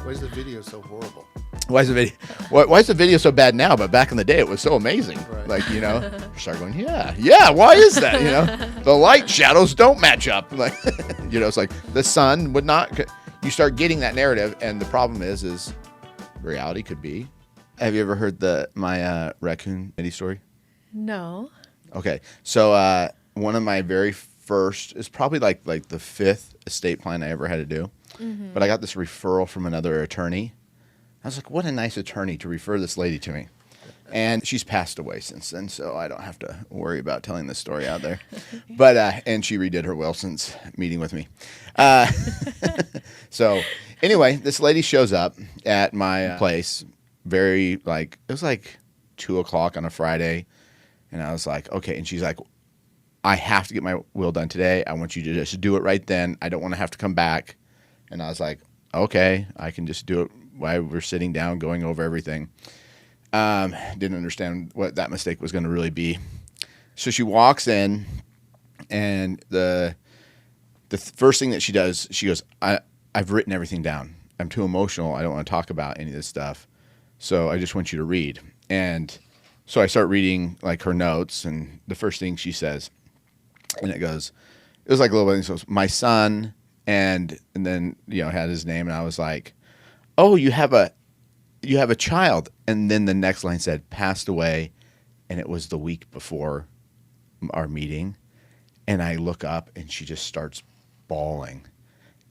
Why is the video so horrible? Why is the video so bad now? But back in the day, it was so amazing. Right. Like, you start going, yeah. Why is that? The light shadows don't match up. Like, it's like the sun would not. You start getting that narrative, and the problem is reality could be. Have you ever heard my Raccoon Eddie story? No. Okay, so one of my very first is probably like the fifth estate plan I ever had to do. Mm-hmm. But I got this referral from another attorney. I was like, what a nice attorney to refer this lady to me. And she's passed away since then, so I don't have to worry about telling this story out there. But and she redid her will since meeting with me. So anyway, this lady shows up at my place. It was like 2:00 on a Friday, and I was like, okay. And she's like, I have to get my will done today. I want you to just do it right then. I don't want to have to come back. And I was like, okay, I can just do it while we're sitting down going over everything. Didn't understand what that mistake was going to really be. So she walks in, and the first thing that she does, she goes, I've written everything down. I'm too emotional. I don't want to talk about any of this stuff. So I just want you to read. And so I start reading like her notes, and the first thing she says, and it was like a little bit, so my son, and then, had his name, and I was like, oh, you have a child. And then the next line said, passed away, and it was the week before our meeting. And I look up, and she just starts bawling.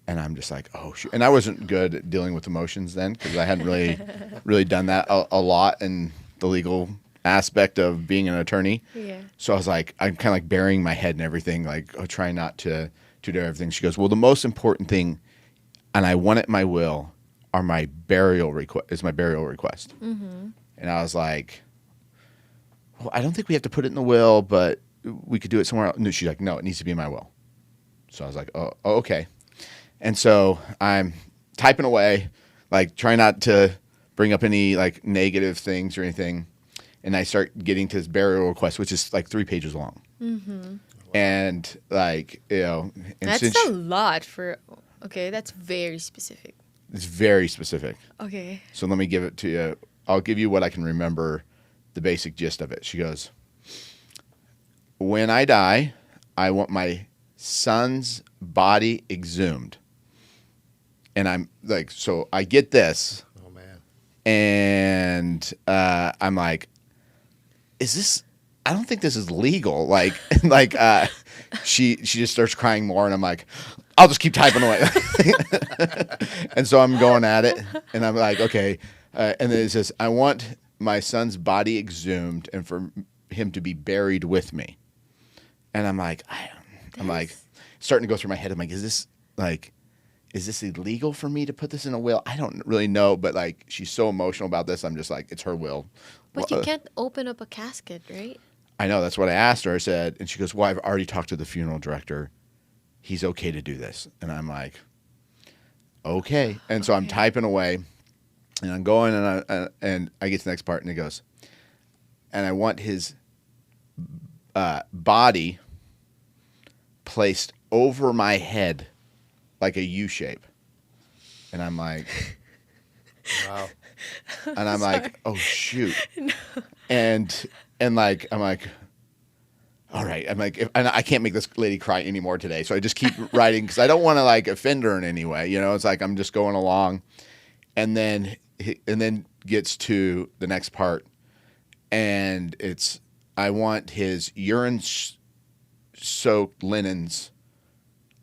And I'm just like, oh, shoot. And I wasn't good at dealing with emotions then, because I hadn't really done that a lot in the legal aspect of being an attorney. Yeah. So I was like, I'm kind of like burying my head in everything, like trying not to do everything. She goes, well, the most important thing, and I want it in my will, are my burial request. Mm-hmm. And I was like, well, I don't think we have to put it in the will, but we could do it somewhere else. No, she's like, no, it needs to be in my will. So I was like, oh okay. And so I'm typing away, like trying not to bring up any like negative things or anything. And I start getting to this burial request, which is like 3 pages long. Mm-hmm. And like, and that's a lot okay, that's very specific. It's very specific. Okay. So let me give it to you. I'll give you what I can remember, the basic gist of it. She goes, when I die, I want my son's body exhumed. And I'm like, so I get this. Oh, man. And I'm like, I don't think this is legal. Like, she just starts crying more, and I'm like, I'll just keep typing away. And so I'm going at it, and I'm like, okay. And then it says, I want my son's body exhumed and for him to be buried with me. And I'm like, starting to go through my head. I'm like, is this illegal for me to put this in a will? I don't really know, but like, she's so emotional about this. I'm just like, it's her will. But you can't open up a casket, right? I know. That's what I asked her. I said, and she goes, well, I've already talked to the funeral director. He's okay to do this. And I'm like, okay. And so I'm typing away, and I'm going, and I get to the next part, and it goes, and I want his body placed over my head like a U shape. And I'm like, Wow. And I'm like, oh shoot. No. And like, I'm like, all right. I'm like, and I can't make this lady cry anymore today. So I just keep writing because I don't want to like offend her in any way. It's like I'm just going along, and then gets to the next part, and it's, I want his urine soaked linens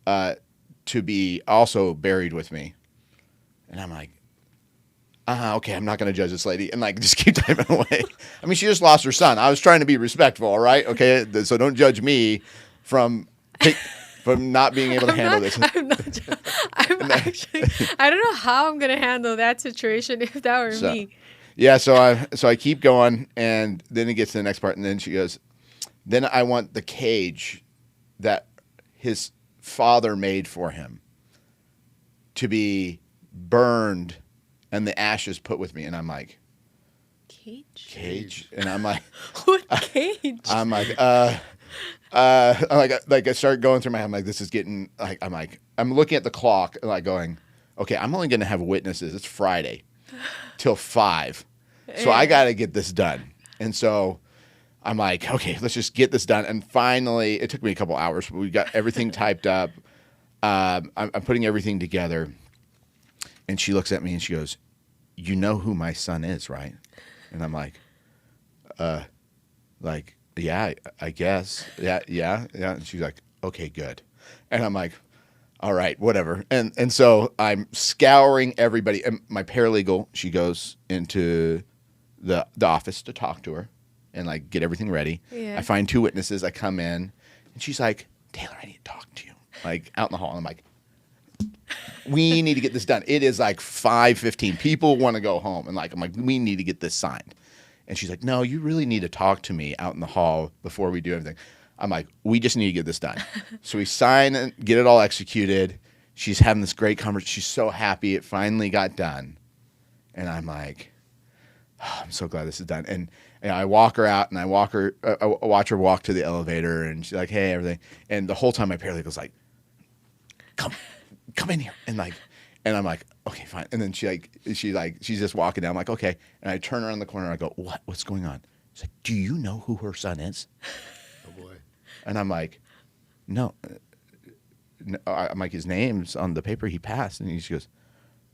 to be also buried with me. And I'm like, okay, I'm not going to judge this lady. And like, just keep typing away. I mean, she just lost her son. I was trying to be respectful, all right? Okay, so don't judge me from not being able to handle this. I'm actually, I don't know how I'm going to handle that situation if that were me. Yeah, so I keep going, and then it gets to the next part, and then she goes, then I want the cage that his father made for him to be burned and the ashes put with me. And I'm like, cage? And I'm like, what cage? I'm like, I start going through my head. I'm like, this is getting, like, I'm looking at the clock, like going, okay, I'm only going to have witnesses. It's Friday till 5. So I got to get this done. And so I'm like, okay, let's just get this done. And finally, it took me a couple hours, but we got everything typed up. I'm putting everything together. And she looks at me and she goes, you know who my son is, right? And I'm like, yeah, I guess. Yeah. And she's like, okay, good. And I'm like, all right, whatever. And so I'm scouring everybody. And my paralegal, she goes into the office to talk to her and like get everything ready. Yeah. I find 2 witnesses. I come in and she's like, Taylor, I need to talk to you. Like out in the hall. And I'm like, we need to get this done. It is like 5:15. People want to go home. And like, I'm like, we need to get this signed. And she's like, no, you really need to talk to me out in the hall before we do everything. I'm like, we just need to get this done. So we sign and get it all executed. She's having this great conversation. She's so happy it finally got done. And I'm like, oh, I'm so glad this is done. And I walk her out and I watch her walk to the elevator and she's like, hey, everything. And the whole time my paralegal's like, come in here. And I'm like, okay, fine. And then she's just walking down. I'm like, okay. And I turn around the corner and I go, what's going on? She's like, do you know who her son is? Oh boy. And I'm like, no. I'm like, his name's on the paper he passed. And she goes,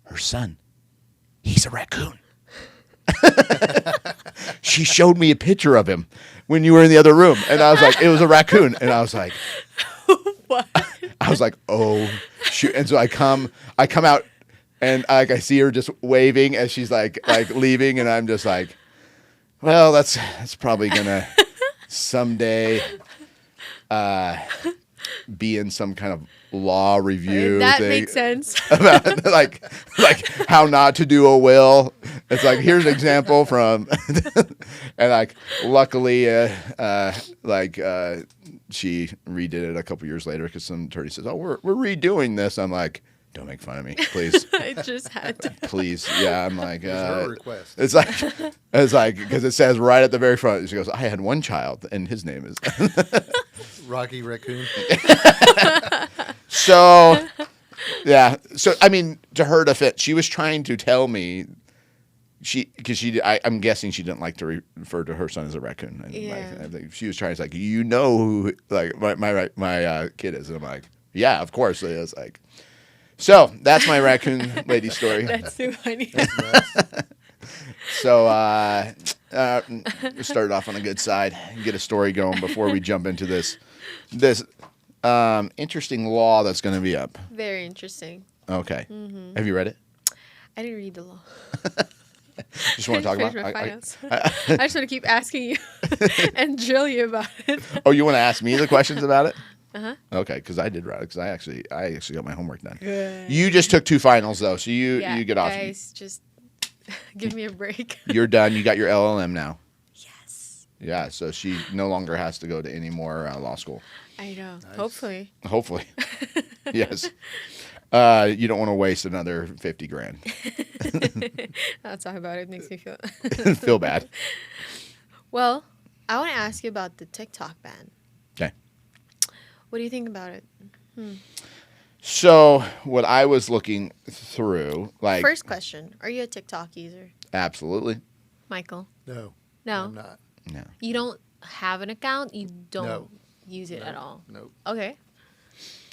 her son, he's a raccoon. She showed me a picture of him when you were in the other room. And I was like, it was a raccoon. And I was like, What? I was like, oh, shoot. And so I come out and I see her just waving as she's like leaving. And I'm just like, well, that's probably going to someday be in some kind of law review That thing makes sense. about like how not to do a will. It's like, here's an example from, and like luckily she redid it a couple years later because some attorney says, oh, we're redoing this. I'm like, don't make fun of me, please. I just had to. Please. Yeah. I'm like, There's no request. it's like, because it says right at the very front, she goes, I had one child and his name is Rocky Raccoon. So, yeah. So, I mean, to her defense, she was trying to tell me I'm guessing she didn't like to refer to her son as a raccoon. And Yeah. I think she was trying to say, like, you know who like my kid is. And I'm like, yeah, of course it is. Like, so that's my raccoon lady story. That's too funny. So, started off on a good side, get a story going before we jump into this interesting law that's going to be up. Very interesting. Okay. Have you read it? I didn't read the law. Just want to talk about Finish my it? finals. I just want to keep asking you and drill you about it. Oh, you want to ask me the questions about it? Uh-huh. Okay, because I did read it because I actually got my homework done. Good. You just took 2 finals though, so you get off. Guys, just give me a break. You're done. You got your LLM now. Yes. Yeah, so she no longer has to go to any more law school. I know. Nice. Hopefully. Hopefully. Yes. You don't want to waste another $50,000. I'll talk about it. It makes me feel Feel bad. Well, I want to ask you about the TikTok ban. Okay. What do you think about it? So what I was looking through, like, First question: are you a TikTok user, absolutely, Michael? No. No. I'm not. no. You don't have an account. You don't No. use it at all. Nope. Okay.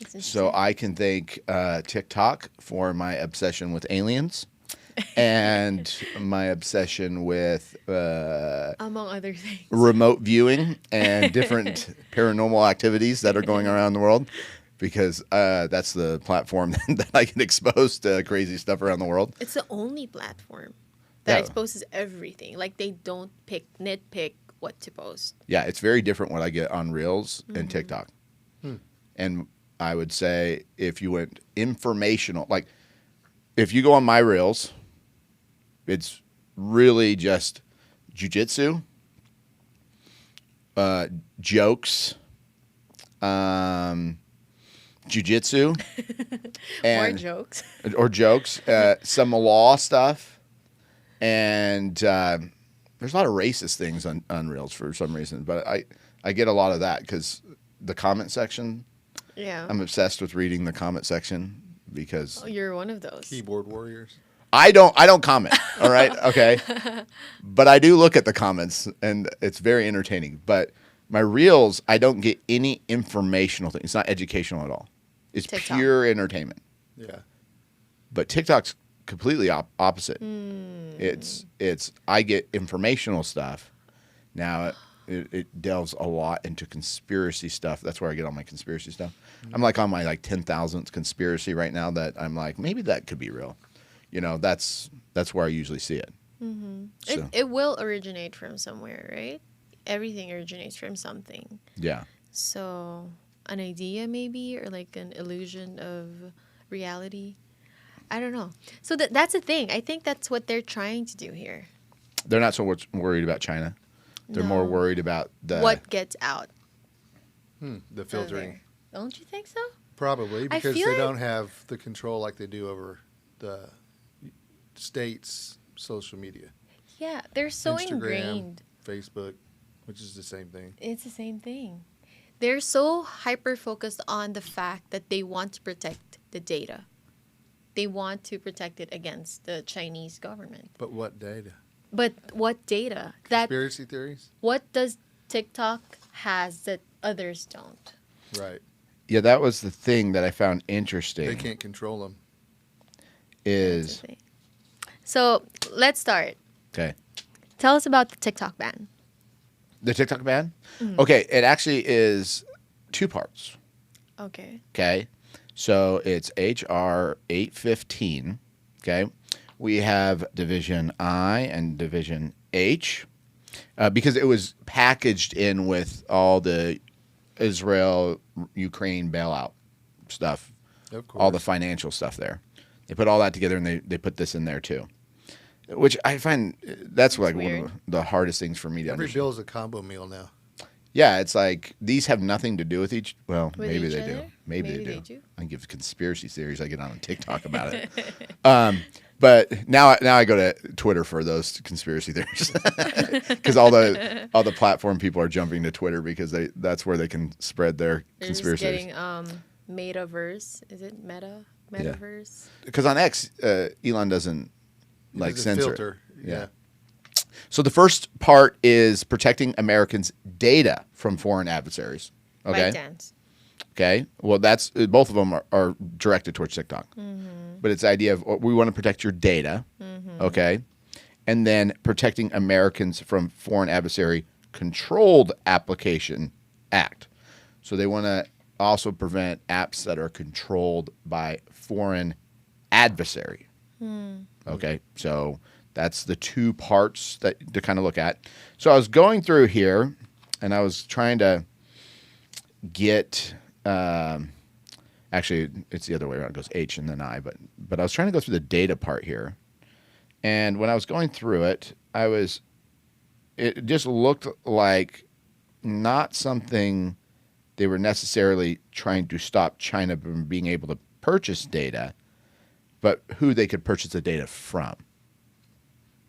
That's So interesting. I can thank TikTok for my obsession with aliens and my obsession with among other things. remote viewing and different paranormal activities that are going around the world, because that's the platform that I can expose to crazy stuff around the world. It's the only platform that Yeah. exposes everything. Like they don't nitpick what to post. Yeah, it's very different what I get on Reels and TikTok. And I would say if you went informational, like if you go on my Reels, it's really just jujitsu, jokes, jujitsu, More jokes. or jokes, some law stuff, and there's a lot of racist things on Reels for some reason. But I get a lot of that because the comment section. Yeah. I'm obsessed with reading the comment section, because Oh, you're one of those. Keyboard warriors. I don't comment. All right. Okay. But I do look at the comments and it's very entertaining. But my reels, I don't get any informational thing. It's not educational at all. It's TikTok. pure entertainment. Yeah. But TikTok's completely opposite. It's I get informational stuff. Now it delves a lot into conspiracy stuff. That's where I get all my conspiracy stuff. I'm like on my 10,000th conspiracy right now that I'm like, maybe that could be real. You know, that's where I usually see it. So, It will originate from somewhere, right? Everything originates from something. yeah. So an idea maybe, or like an illusion of reality. I don't know. So that's the thing. I think that's what they're trying to do here. They're not so much worried about China. They're more No. worried about What gets out The of filtering. there. Don't you think so? Probably I because feel they like- don't have the control like they do over the state's social media. Yeah, they're so Instagram, ingrained. Facebook, which is the same thing. It's the same thing. They're so hyper focused on the fact that they want to protect the data. They want to protect it against the Chinese government. But what data? But what data? That Conspiracy theories? what does TikTok has that others don't? Right. Yeah, that was the thing that I found interesting. They can't control them. Is That's the thing. So let's start. okay. Tell us about the TikTok ban. The TikTok ban? Okay, it actually is 2 parts. Okay. Okay. So it's HR 815. Okay. We have Division I and Division H because it was packaged in with all the Israel, Ukraine bailout stuff, Of course. all the financial stuff there. They put all that together and they put this in there too, which I find that's like one weird. of the hardest things for me to Every understand. bill is a combo meal now. Yeah, it's like these have nothing to do with each. Well, With maybe each they do. other? Maybe Maybe they they do. do. I give conspiracy theories. I get on TikTok about it. But now I go to Twitter for those conspiracy theories because all the platform people are jumping to Twitter because that's where they can spread their They're just conspiracy theories. getting metaverse. Is it metaverse? Because on X, Elon doesn't like Because censor. filter. It. Yeah. So the first part is protecting Americans' data from foreign adversaries. Okay. ByteDance. Okay. Well, that's both of them are directed towards TikTok. But it's the idea of we want to protect your data. Okay. And then protecting Americans from foreign adversary controlled application act. So they want to also prevent apps that are controlled by foreign adversary. Okay. So that's the 2 parts that to kind of look at. So I was going through here and I was trying to get actually it's the other way around. It goes H and then I, but I was trying to go through the data part here. And when I was going through it, it just looked like not something they were necessarily trying to stop China from being able to purchase data, but who they could purchase the data from.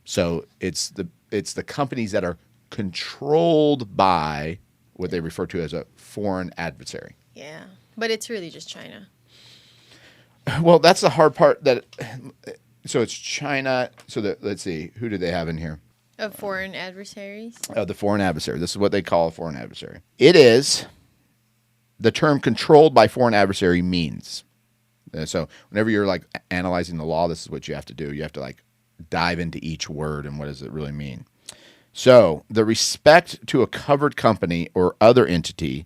So it's the companies that are controlled by what they refer to as a foreign adversary. Yeah, but it's really just China. Well, that's the hard part. So it's China. So let's see, who do they have in here? Of foreign adversaries. The foreign adversary. This is what they call a foreign adversary. It is the term controlled by foreign adversary means. So whenever you're like analyzing the law, this is what you have to do. You have to like dive into each word and what does it really mean. So the respect to a covered company or other entity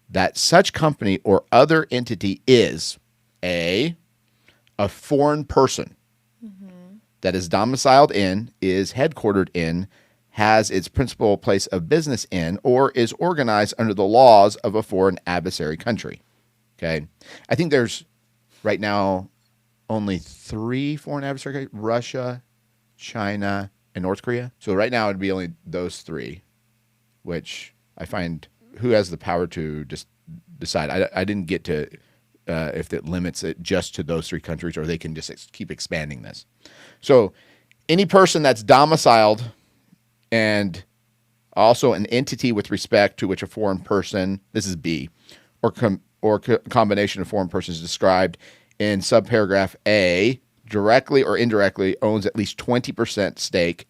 that such company or other entity is a foreign person that is domiciled in, is headquartered in, has its principal place of business in, or is organized under the laws of a foreign adversary country. Okay. I think there's right now only 3 foreign adversary countries: Russia, China, and North Korea. So right now it'd be only those 3, which I find who has the power to just decide. I didn't get to if it limits it just to those 3 countries or they can just keep expanding this. So any person that's domiciled and also an entity with respect to which a foreign person, this is B, or combination of foreign persons described in subparagraph A, directly or indirectly owns at least 20% stake.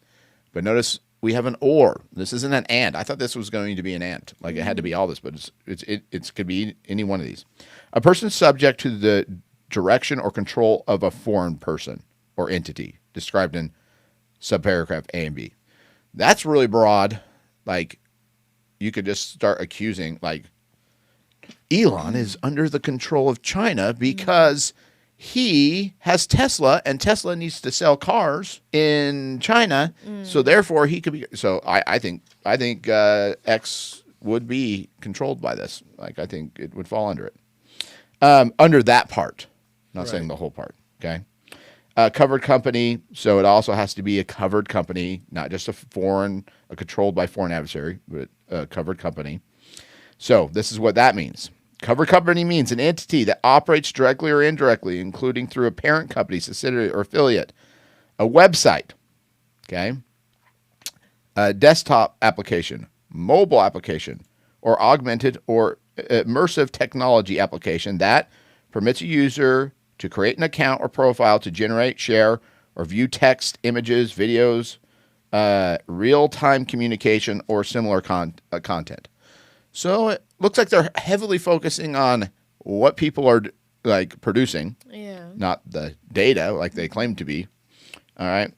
But notice we have an or. This isn't an and. I thought this was going to be an and. Like it had to be all this, but it could be any one of these. A person subject to the direction or control of a foreign person or entity described in subparagraph A and B. That's really broad. Like you could just start accusing, like Elon is under the control of China because he has Tesla and Tesla needs to sell cars in China. So therefore he could be. So I think X would be controlled by this. Like I think it would fall under it. Under that part, not saying the whole part. Okay. Covered company. So it also has to be a covered company, not just a controlled by foreign adversary, but a covered company. So this is what that means. Covered company means an entity that operates directly or indirectly, including through a parent company, subsidiary, or affiliate, a website, okay, a desktop application, mobile application, or augmented or immersive technology application that permits a user to create an account or profile to generate, share, or view text, images, videos, real-time communication, or similar content. So it looks like they're heavily focusing on what people are like producing, not the data like they claim to be. All right.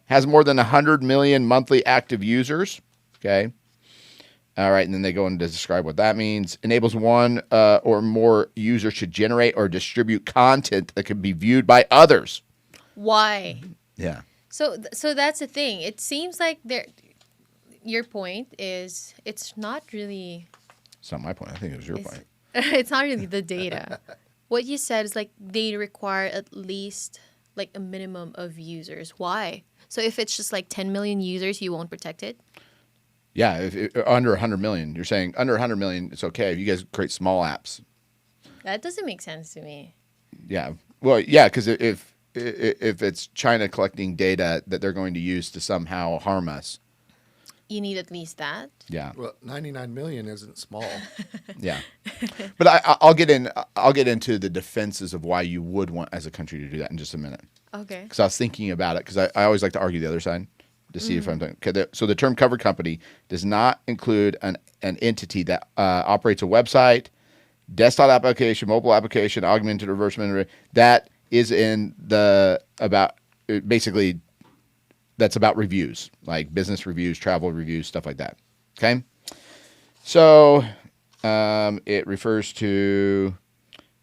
Has more than 100 million monthly active users. Okay. All right. And then they go on to describe what that means. Enables one or more users to generate or distribute content that can be viewed by others. Why? Yeah. So that's the thing. It seems like your point is it's not really. It's not my point. I think it was your point. It's not really the data. What you said is like they require at least like a minimum of users. Why? So if it's just like 10 million users, you won't protect it? Yeah, if under 100 million. You're saying under 100 million, it's okay if you guys create small apps. That doesn't make sense to me. Yeah. Well, yeah, because if it's China collecting data that they're going to use to somehow harm us. You need at least that? Yeah. Well, 99 million isn't small. Yeah. But I'll get into the defenses of why you would want as a country to do that in just a minute. Okay. Because I was thinking about it, because I always like to argue the other side to see if I'm doing. Okay, so the term covered company does not include an entity that operates a website, desktop application, mobile application, augmented reverse memory. That is in the basically that's about reviews, like business reviews, travel reviews, stuff like that. Okay. So it refers to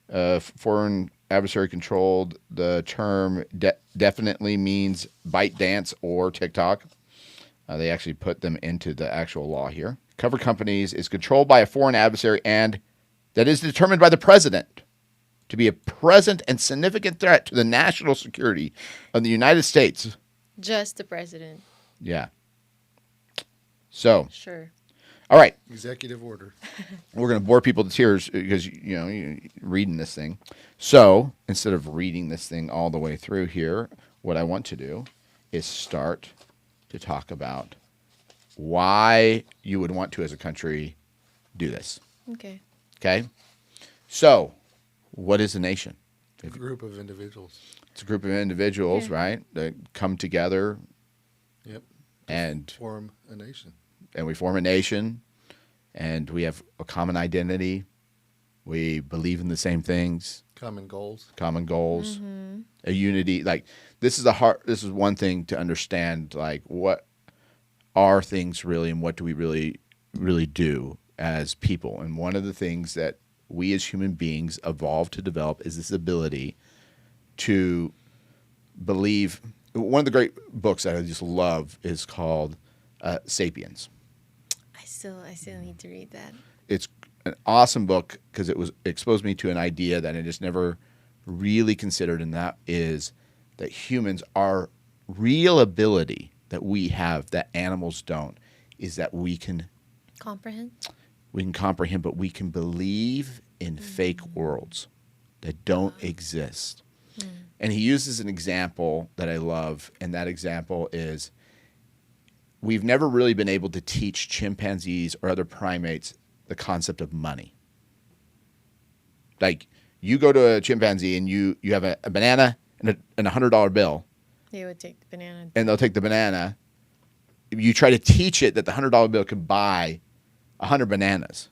foreign adversary controlled. The term definitely means ByteDance or TikTok. They actually put them into the actual law here. Covered companies is controlled by a foreign adversary and that is determined by the president to be a present and significant threat to the national security of the United States. Just the president. Yeah. So. Sure. All right. Executive order. We're going to bore people to tears because, you're reading this thing. So instead of reading this thing all the way through here, what I want to do is start to talk about why you would want to, as a country, do this. Okay. Okay? So what is a nation? A group of individuals. It's a group of individuals, right, that come together. Yep. And form a nation. And we form a nation, and we have a common identity. We believe in the same things. Common goals. Mm-hmm. A unity. Like this is one thing to understand. Like what are things really, and what do we really, really do as people? And one of the things that we as human beings evolved to develop is this ability to believe. One of the great books that I just love is called Sapiens. I still need to read that. It's an awesome book because it exposed me to an idea that I just never really considered, and that is that humans, our real ability that we have that animals don't, is that we can comprehend, but we can believe in fake worlds that don't exist. And he uses an example that I love, and that example is we've never really been able to teach chimpanzees or other primates the concept of money. Like You go to a chimpanzee and you have a banana and a $100 bill, They would take the banana. and they'll take the banana. You try to teach it that the $100 bill could buy 100 bananas.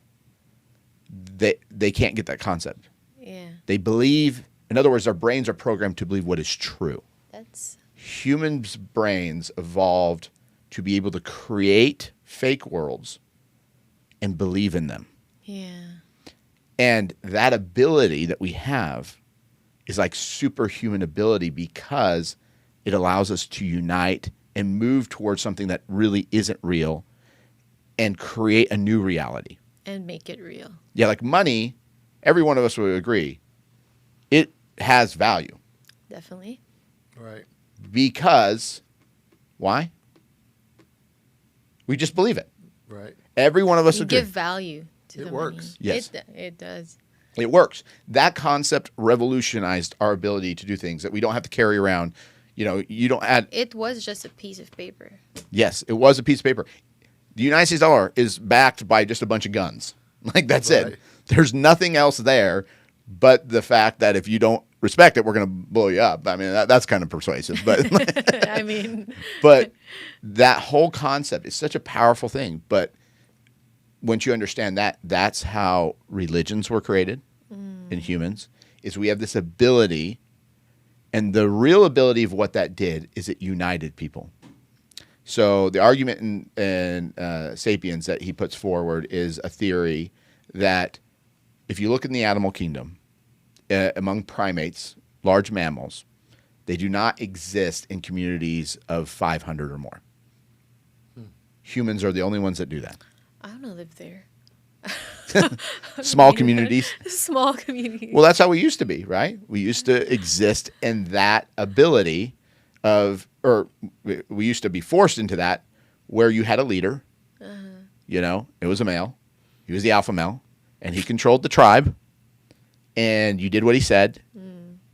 They can't get that concept. Yeah. They believe, in other words, our brains are programmed to believe what is true. That's Humans' brains evolved to be able to create fake worlds and believe in them. yeah. And that ability that we have is like superhuman ability because it allows us to unite and move towards something that really isn't real and create a new reality. And make it real. Yeah, like money, every one of us would agree, it has value. Definitely. Right. Because, why? We just believe it. Right. Every one of us You agree. give value to It the works. money. Yes. It does. It works. That concept revolutionized our ability to do things that we don't have to carry around. You don't add. It was just a piece of paper. Yes, it was a piece of paper. The United States dollar is backed by just a bunch of guns. Like, that's Right. it. There's nothing else there but the fact that if you don't respect it, we're going to blow you up. I mean, that's kind of persuasive. But I mean, but that whole concept is such a powerful thing. But once you understand that, that's how religions were created in humans, is we have this ability. And the real ability of what that did is it united people. So the argument in Sapiens that he puts forward is a theory that if you look in the animal kingdom, among primates, large mammals, they do not exist in communities of 500 or more. Humans are the only ones that do that. I want to live there. Small communities. Small communities. Well, that's how we used to be, right? We used to exist in that ability of, or we used to be forced into that, where you had a leader. It was a male. He was the alpha male, and he controlled the tribe, and you did what he said.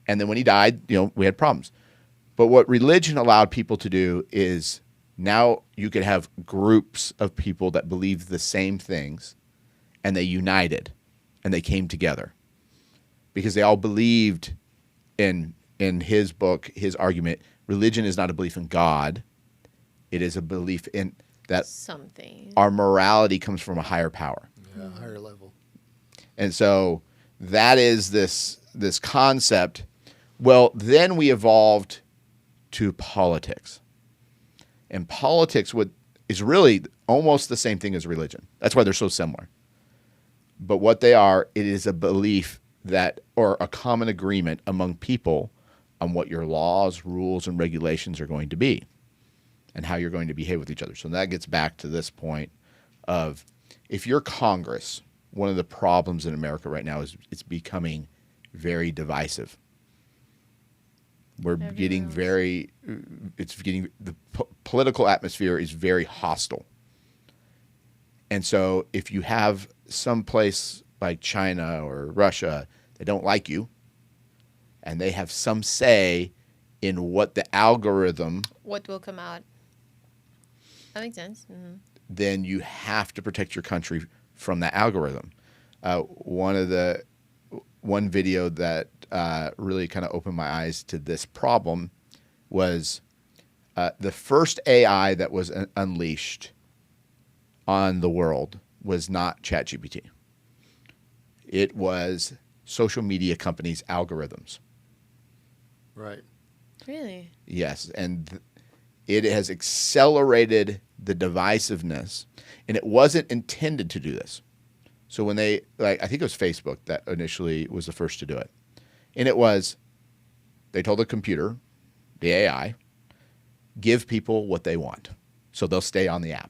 And then when he died, we had problems. But what religion allowed people to do is now you could have groups of people that believed the same things, and they united, and they came together because they all believed in his book, his argument. Religion is not a belief in God. It is a belief in that something. our morality comes from a higher power. Yeah, higher level. And so that is this concept. Well, then we evolved to politics. And politics is really almost the same thing as religion. That's why they're so similar. But what they are, it is a belief or a common agreement among people on what your laws, rules, and regulations are going to be and how you're going to behave with each other. So that gets back to this point of, if you're Congress, one of the problems in America right now is it's becoming very divisive. We're getting the political atmosphere is very hostile. And so if you have some place like China or Russia that don't like you, and they have some say in what the algorithm, What will come out? That makes sense. Mm-hmm. then you have to protect your country from that algorithm. One video that really kind of opened my eyes to this problem was the first AI that was unleashed on the world was not ChatGPT. It was social media companies' algorithms. Right. Really? Yes, and it has accelerated the divisiveness, and it wasn't intended to do this. So when I think it was Facebook that initially was the first to do it. And they told the computer, the AI, give people what they want, so they'll stay on the app.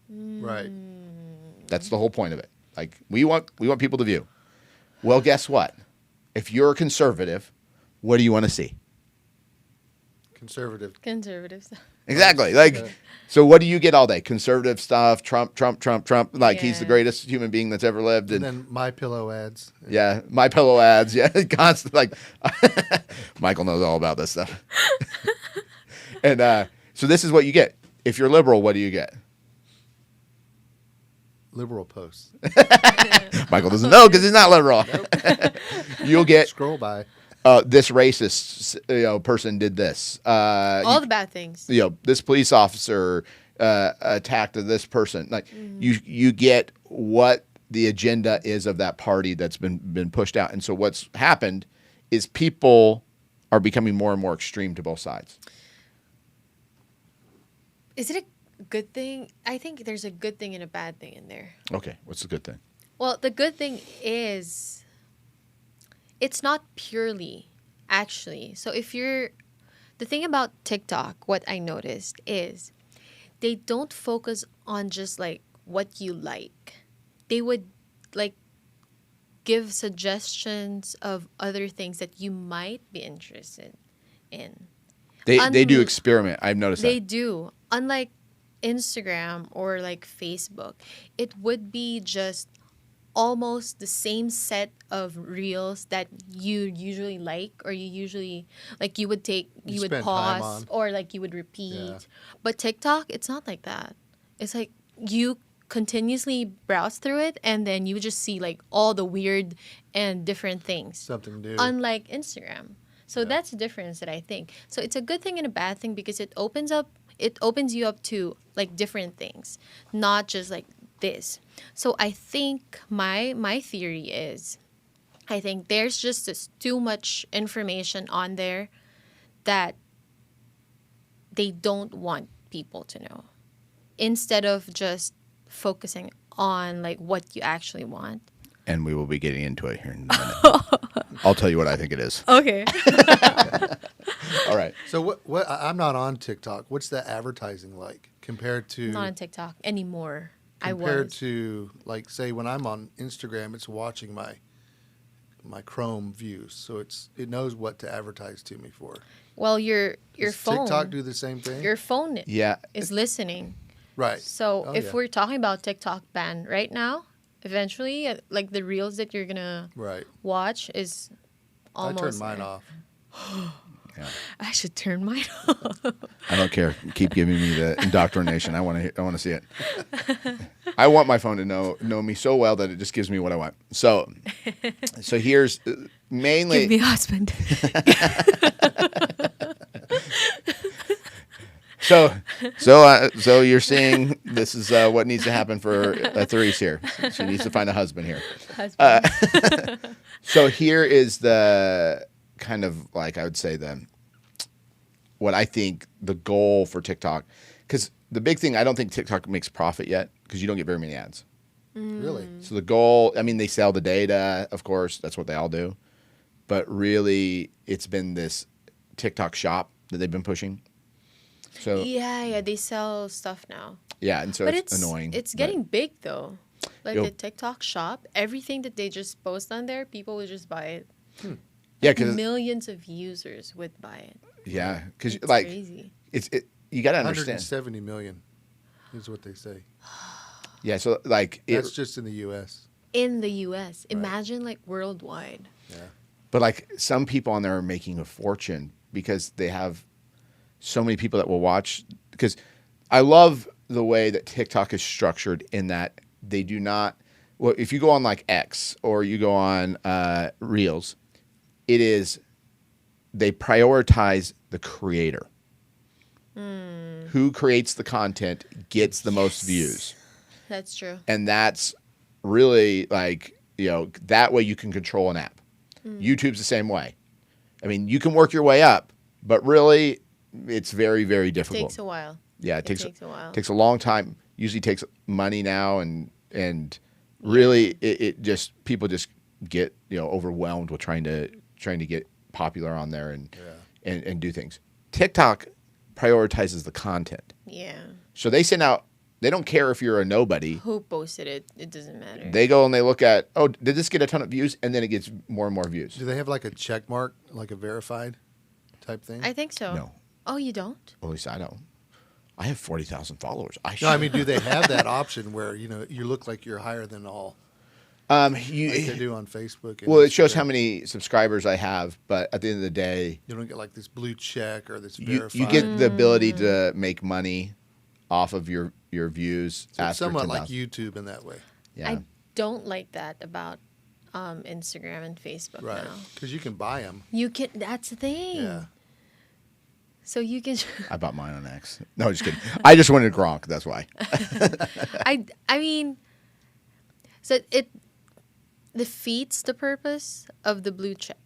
Right. That's the whole point of it. Like, we want people to view. Well, guess what? If you're a conservative, what do you want to see? Conservative. Conservatives. Exactly. So what do you get all day? Conservative stuff, Trump. Like, he's the Yeah. greatest human being that's ever lived. And then My Pillow ads. Yeah, My Pillow ads. Yeah, constant. Like, Michael knows all about this stuff. And so this is what you get. If you're liberal, what do you get? liberal posts. Michael doesn't know because he's not liberal. You'll get Scroll by. this racist person did this. All the bad things. This police officer attacked this person. Like you get what the agenda is of that party that's been pushed out. And so what's happened is people are becoming more and more extreme to both sides. Is it a good thing? I think there's a good thing and a bad thing in there. Okay, what's the good thing? Well, the good thing is it's not purely actually. So the thing about TikTok, what I noticed is they don't focus on just like what you like. They would like give suggestions of other things that you might be interested in. They do experiment. I've noticed They that. do. Unlike Instagram or like Facebook, it would be just almost the same set of reels that you usually like, or you usually like you would spend time pause on. or like you would repeat. Yeah. But TikTok, it's not like that. It's like you continuously browse through it and then you just see like all the weird and different things. Something new. Unlike Instagram. So that's the difference that I think. So it's a good thing and a bad thing because it opens you up to like different things, not just like this. So I think my theory is I think there's just too much information on there that they don't want people to know. Instead of just focusing on like what you actually want. And we will be getting into it here in a minute. I'll tell you what I think it is. Okay. All right. So what? I'm not on TikTok. What's the advertising like compared to Not on TikTok anymore. compared to like say when I'm on Instagram, it's watching my Chrome views, so it knows what to advertise to me for. Well, your Does phone. TikTok do the same thing? Your phone Yeah. is listening. Right. So Oh, if yeah. we're talking about TikTok ban right now, eventually, like the reels that you're gonna Right. watch is almost. I turn mine off. Yeah. I should turn mine off. I don't care. Keep giving me the indoctrination. I want to see it. I want my phone to know me so well that it just gives me what I want. So here's mainly. Give me a husband. So you're seeing this is what needs to happen for Therese here. She needs to find a husband here. Husband. So here is the kind of like I would say what I think the goal for TikTok, because the big thing, I don't think TikTok makes profit yet because you don't get very many ads. Really? So the goal, I mean, they sell the data, of course, that's what they all do, but really it's been this TikTok shop that they've been pushing. So yeah, they sell stuff now. yeah, and so But it's annoying. It's getting big though. Like Yo. the TikTok shop, everything that they just post on there, people would just buy it. Yeah, because Millions of users would buy it. yeah, because It's like crazy. you got to understand. 170 million is what they say. Yeah, so like That's just in the U.S. In the U.S., imagine like worldwide. Yeah. but like some people on there are making a fortune because they have so many people that will watch. Because I love the way that TikTok is structured in that they do not. Well, if you go on like X or you go on Reels, it is they prioritize the creator. Who creates the content gets the most views. That's true. And that's really like, that way you can control an app. YouTube's the same way. I mean, you can work your way up, but really it's very, very difficult. Takes a while. Yeah, It takes a while. Takes a long time. Usually takes money now and really it just people just get, overwhelmed with trying to get popular on there and do things. TikTok prioritizes the content. Yeah. So they send out, they don't care if you're a nobody. Who posted it? It doesn't matter. They go and they look at, oh, did this get a ton of views? And then it gets more and more views. Do they have like a check mark, like a verified type thing? I think so. No. Oh, you don't? Well, at least I don't. I have 40,000 followers. No, I mean, do they have that option where you look like you're higher than all, like like they do on Facebook? And well, it shows Instagram? how many subscribers I have, but at the end of the day, You don't get like this blue check or this you verified. get the ability to make money off of your your views. So ask it's for somewhat like 10,000. YouTube in that way. Yeah. I don't like that about Instagram and Facebook Right. now. Because you can buy them. You can. That's the thing. Yeah. So you can. I bought mine on X. No, just kidding. I just wanted Gronk. That's why. I mean, so it defeats the purpose of the blue check.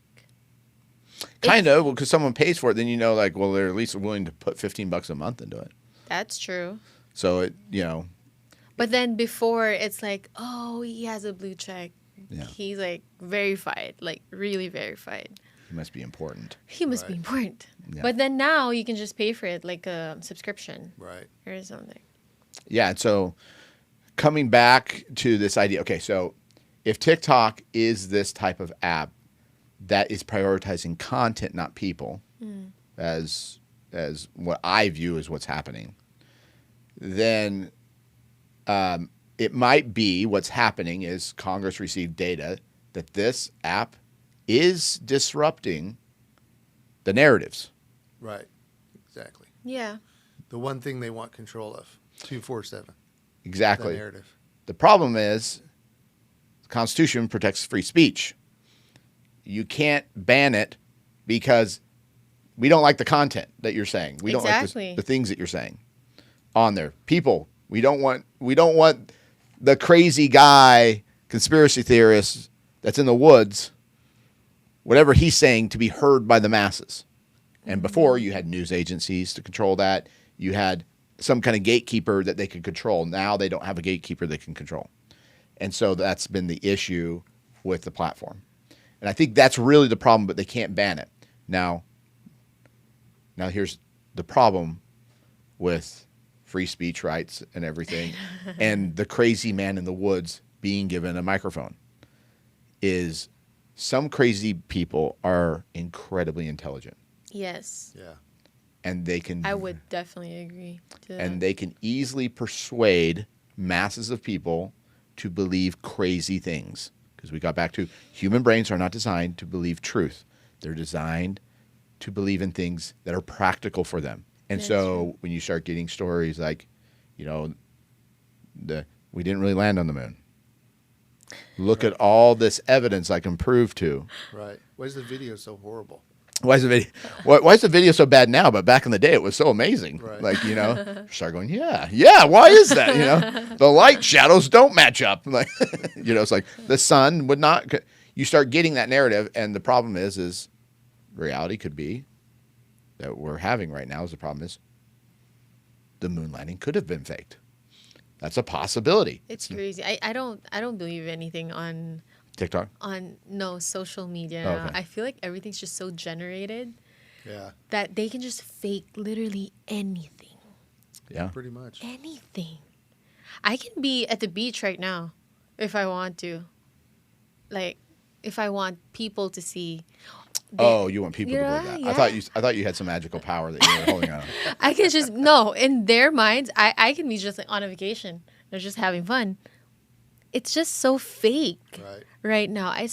Kind of, because someone pays for it, then like, well, they're at least willing to put $15 a month into it. That's true. So it, But then before, it's like, oh, he has a blue check. Yeah. He's like verified, like really verified. he must be important. He must be Right. important. Yeah. But then now you can just pay for it like a subscription Right. or something. Yeah, and so coming back to this idea, okay, so if TikTok is this type of app that is prioritizing content, not people, as what I view as what's happening, then it might be what's happening is Congress received data that this app is disrupting the narratives. Right. Exactly. Yeah. The one thing they want control of. 247. Exactly. The narrative. The problem is the Constitution protects free speech. You can't ban it because we don't like the content that you're saying. We don't Exactly. like the things that you're saying on there. People, we don't want the crazy guy, conspiracy theorist that's in the woods, whatever he's saying, to be heard by the masses. And before, you had news agencies to control that. You had some kind of gatekeeper that they could control. Now they don't have a gatekeeper they can control. And so that's been the issue with the platform. And I think that's really the problem, but they can't ban it. Now here's the problem with free speech rights and everything and the crazy man in the woods being given a microphone is some crazy people are incredibly intelligent. Yes. Yeah. And they can I would definitely agree to that. and they can easily persuade masses of people to believe crazy things. Because we got back to human brains are not designed to believe truth. They're designed to believe in things that are practical for them. And That's so true. when you start getting stories like, we didn't really land on the moon. Look at all this evidence I can prove to. Right. Why is the video so horrible? Why is the video so bad now? But back in the day, it was so amazing. Right. Like, start going, yeah. Why is that? The light shadows don't match up. Like, it's like the sun would not. You start getting that narrative, and the problem is reality could be that we're having right now. Is the problem is the moon landing could have been faked. That's a possibility. It's crazy. I don't believe anything on TikTok. social media. Oh, now. okay. I feel like everything's just so generated Yeah. that they can just fake literally anything. Yeah. Pretty much. Anything. I can be at the beach right now if I want to. Like, if I want people to see. Oh, you want people to believe that? Yeah. I thought you had some magical power that you were holding on. I can just, no, in their minds, I can be just like on a vacation. They're just having fun. It's just so fake right now. I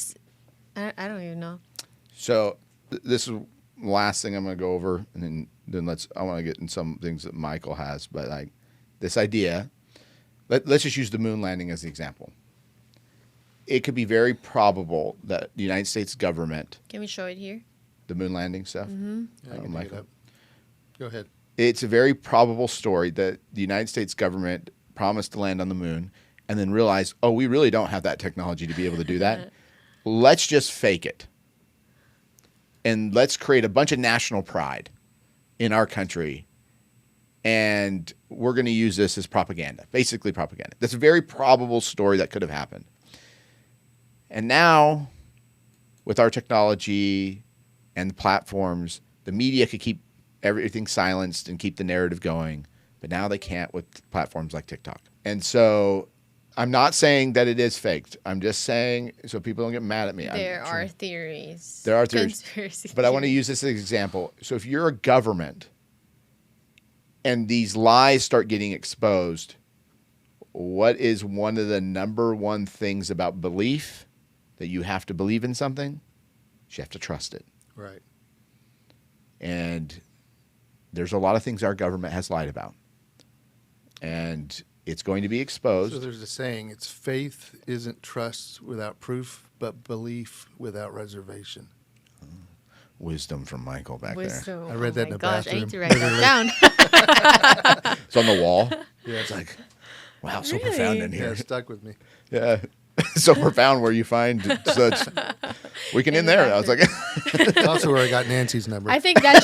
don't even know. So this is the last thing I'm going to go over, and then I want to get in some things that Michael has, but like this idea. Let's just use the moon landing as the example. It could be very probable that the United States government, Can we show it here? the moon landing stuff. Mm-hmm. Yeah, I can dig it Michael. up. Go ahead. It's a very probable story that the United States government promised to land on the moon and then realized, oh, we really don't have that technology to be able to do that. Let's just fake it. And let's create a bunch of national pride in our country. And we're going to use this as propaganda, basically propaganda. That's a very probable story that could have happened. And now, with our technology and the platforms, the media could keep everything silenced and keep the narrative going. But now they can't with platforms like TikTok. And so I'm not saying that it is faked. I'm just saying, so people don't get mad at me. There are theories. There are theories. Conspiracy But I want to theories. use this as an example. So if you're a government and these lies start getting exposed, what is one of the number one things about belief? That you have to believe in something? You have to trust it. Right. And there's a lot of things our government has lied about. and it's going to be So exposed. there's a saying: "It's faith isn't trust without proof, but belief without reservation." Wisdom from Michael back Wisdom. I read that in the gosh, I bathroom, need to write that down. there. It's on the wall. Yeah, It's like, wow, so Really? profound in yeah, here. it stuck with me. Yeah. So profound where you find such. We can In end the there. I was like, It's also where I got Nancy's number. I think that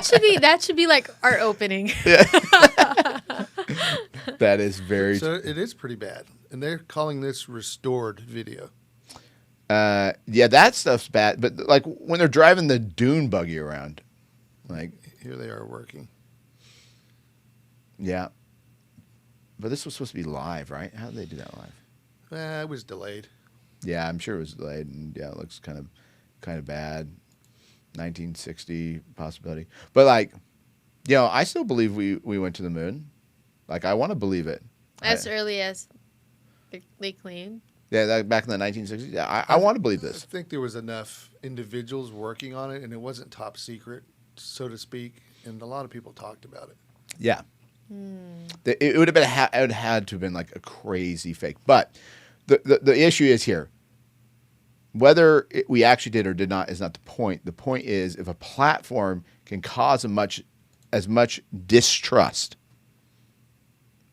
should be that should be like our opening. that is very. So it is pretty bad, and they're calling this restored video. Yeah, that stuff's bad. But like when they're driving the dune buggy around, like, Here they are working. yeah. But this was supposed to be live, right? How did they do that live? It was delayed. Yeah, I'm sure it was delayed, and yeah, it looks kind of bad. 1960 possibility, but like, I still believe we went to the moon. Like, I want to believe it. As early as they claimed. Yeah, back in the 1960s. Yeah, I want to believe I this. think there was enough individuals working on it, and it wasn't top secret, so to speak, and a lot of people talked about it. Yeah, it would have been it would had to have been like a crazy fake. But the issue is here. Whether we actually did or did not is not the point. The point is, if a platform can cause as much distrust,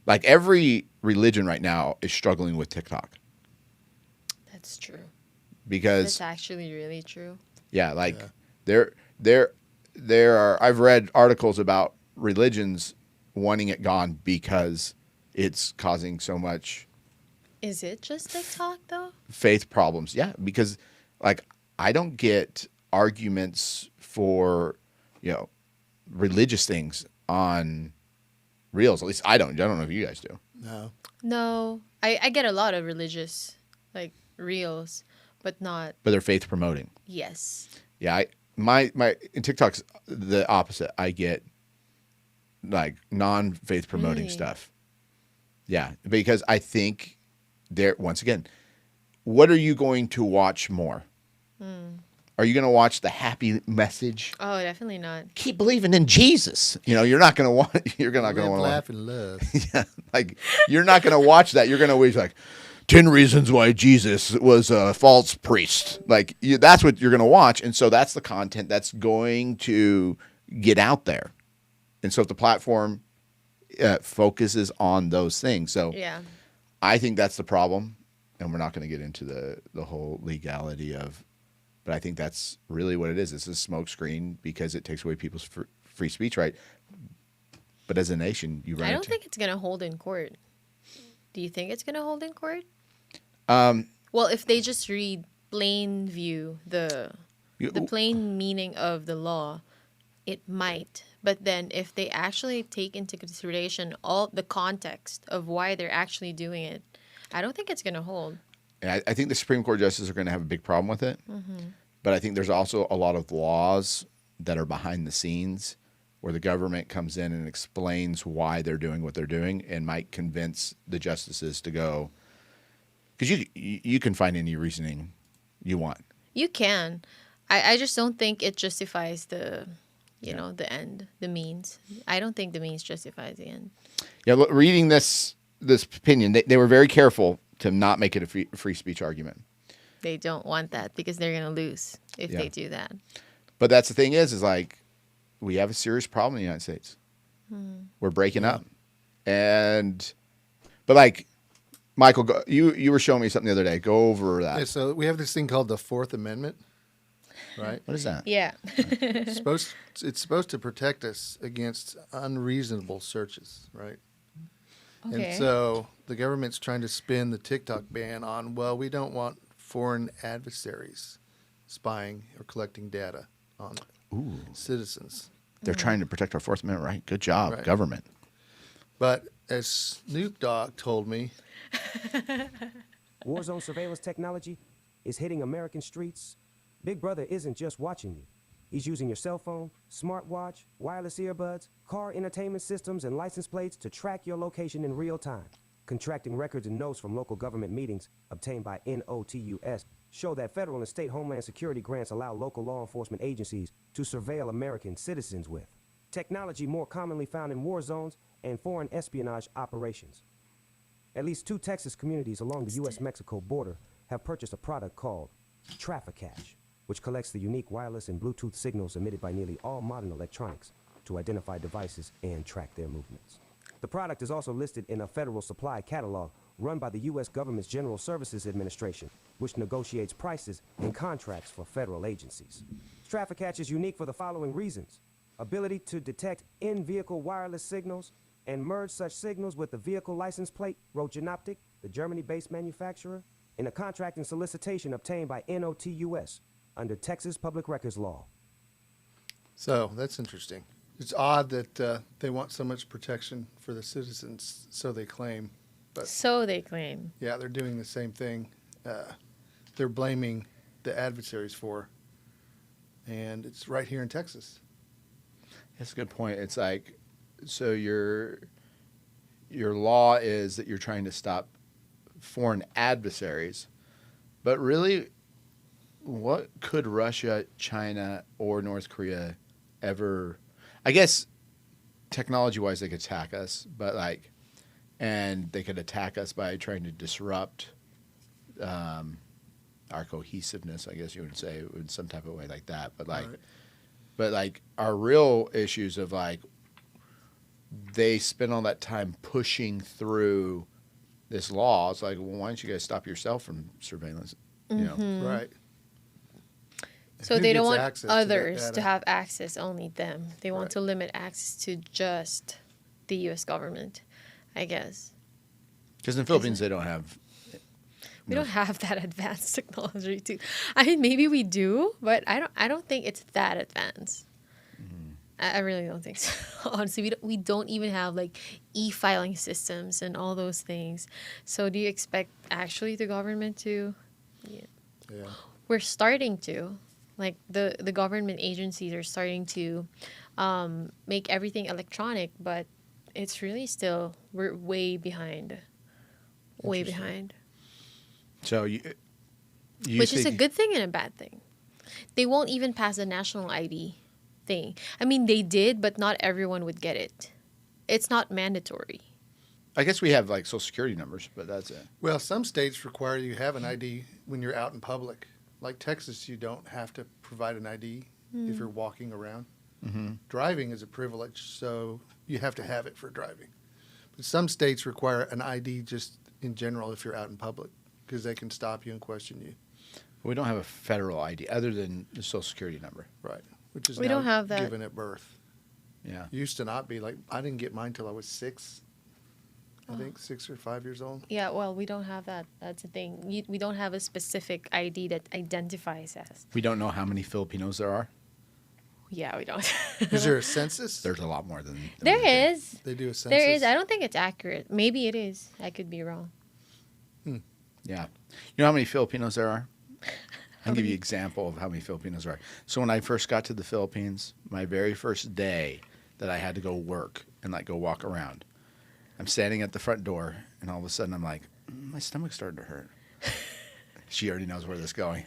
like every religion right now is struggling with TikTok That's true. because That's actually really true. yeah, like there are. I've read articles about religions wanting it gone because it's causing so much Is it just TikTok though? faith problems. Yeah, because like I don't get arguments for religious things on Reels. At least I don't. I don't know if you guys do. No. No, I get a lot of religious like reels, but not But they're faith promoting. yes. Yeah, my in TikTok's the opposite. I get like non-faith promoting Really? stuff. Yeah, because I think once again, what are you going to watch more? Are you going to watch the happy message? Oh, definitely not. Keep believing in Jesus. You're not going to want. You're not going to Live, want. laugh, and love. Yeah, like you're not going to watch that. You're going to always like 10 reasons why Jesus was a false priest. Like that's what you're going to watch, and so that's the content that's going to get out there. And so if the platform focuses on those things, so Yeah. I think that's the problem, and we're not going to get into the whole legality of. But I think that's really what it is. It's a smokescreen because it takes away people's free speech right. But as a nation, you run I don't into. think it's gonna hold in court. Do you think it's gonna hold in court? Well, if they just read plain view the plain meaning of the law, it might. But then if they actually take into consideration all the context of why they're actually doing it, I don't think it's gonna hold. And I think the Supreme Court justices are going to have a big problem with it. But I think there's also a lot of laws that are behind the scenes where the government comes in and explains why they're doing what they're doing and might convince the justices to go. Because you can find any reasoning you want. You can. I just don't think it justifies the the end, the means. I don't think the means justifies the end. Yeah, look, reading this opinion, they were very careful to not make it a free speech argument. They don't want that because they're going to lose if they do that. But that's the thing is like we have a serious problem in the United States. We're breaking up. But like, Michael, you were showing me something the other day. Go over that. Yeah, so we have this thing called the Fourth Amendment, right? What is that? Yeah. It's supposed to protect us against unreasonable searches, right? Okay. And so the government's trying to spin the TikTok ban on, well, we don't want foreign adversaries spying or collecting data on citizens. They're trying to protect our Fourth Amendment, right? Good job, Right. government. But as Snoop Dogg told me, Warzone surveillance technology is hitting American streets. Big Brother isn't just watching you. He's using your cell phone, smartwatch, wireless earbuds, car entertainment systems, and license plates to track your location in real time. Contracting records and notes from local government meetings obtained by NOTUS show that federal and state homeland security grants allow local law enforcement agencies to surveil American citizens with. technology more commonly found in war zones and foreign espionage operations. At least 2 Texas communities along the U.S.-Mexico border have purchased a product called Trafficatch, which collects the unique wireless and Bluetooth signals emitted by nearly all modern electronics to identify devices and track their movements. The product is also listed in a federal supply catalog run by the U.S. government's General Services Administration, which negotiates prices and contracts for federal agencies. Trafficatch is unique for the following reasons: ability to detect in-vehicle wireless signals and merge such signals with the vehicle license plate, Rogenoptic, the Germany-based manufacturer, in a contract and solicitation obtained by NOTUS under Texas Public Records Law. So that's interesting. It's odd that they want so much protection for the citizens, so they claim. But So they claim. yeah, they're doing the same thing. They're blaming the adversaries for, and it's right here in Texas. That's a good point. It's like, so your law is that you're trying to stop foreign adversaries, but really, what could Russia, China, or North Korea ever? I guess technology-wise, they could attack us, but like, and they could attack us by trying to disrupt our cohesiveness, I guess you would say, in some type of way like that. But like, Right. but like our real issues of like, they spend all that time pushing through this law. It's like, well, why don't you guys stop yourself from surveillance? You know, Right. So Who they don't gets want access to that others to data? have access, only them. They want Right. to limit access to just the U.S. government, I guess. because in the Philippines they don't have. We don't have that advanced technology too. I mean, maybe we do, but I don't think it's that advanced. I really don't think so. Honestly, we don't even have like e-filing systems and all those things. So do you expect actually the government to? Yeah. Yeah. We're starting to. Like the government agencies are starting to make everything electronic, but it's really still, we're way behind. Way Interesting. behind. So you Which is a think- good thing and a bad thing. They won't even pass the national ID thing. I mean, they did, but not everyone would get it. It's not mandatory. I guess we have like social security numbers, but that's it. Well, some states require you have an ID when you're out in public. Like Texas, you don't have to provide an ID if you're walking around. Mm-hmm. Driving is a privilege, so you have to have it for driving. But some states require an ID just in general if you're out in public, because they can stop you and question you. We don't have a federal ID other than the social security number. Right. Which is We now don't have that. given at birth. Yeah. Used to not be like, I didn't get mine till I was 6. I think 6 or 5 years old. Yeah, well, we don't have that. That's the thing. We don't have a specific ID that identifies us. We don't know how many Filipinos there are. Yeah, we don't. Is there a census? There's a lot more than There we think. is. They do a census. There is. I don't think it's accurate. Maybe it is. I could be wrong. Yeah. You know how many Filipinos there are? I'll give you an example of how many Filipinos there are. So when I first got to the Philippines, my very first day that I had to go work and like go walk around, I'm standing at the front door and all of a sudden I'm like, my stomach's starting to hurt. She already knows where this is going.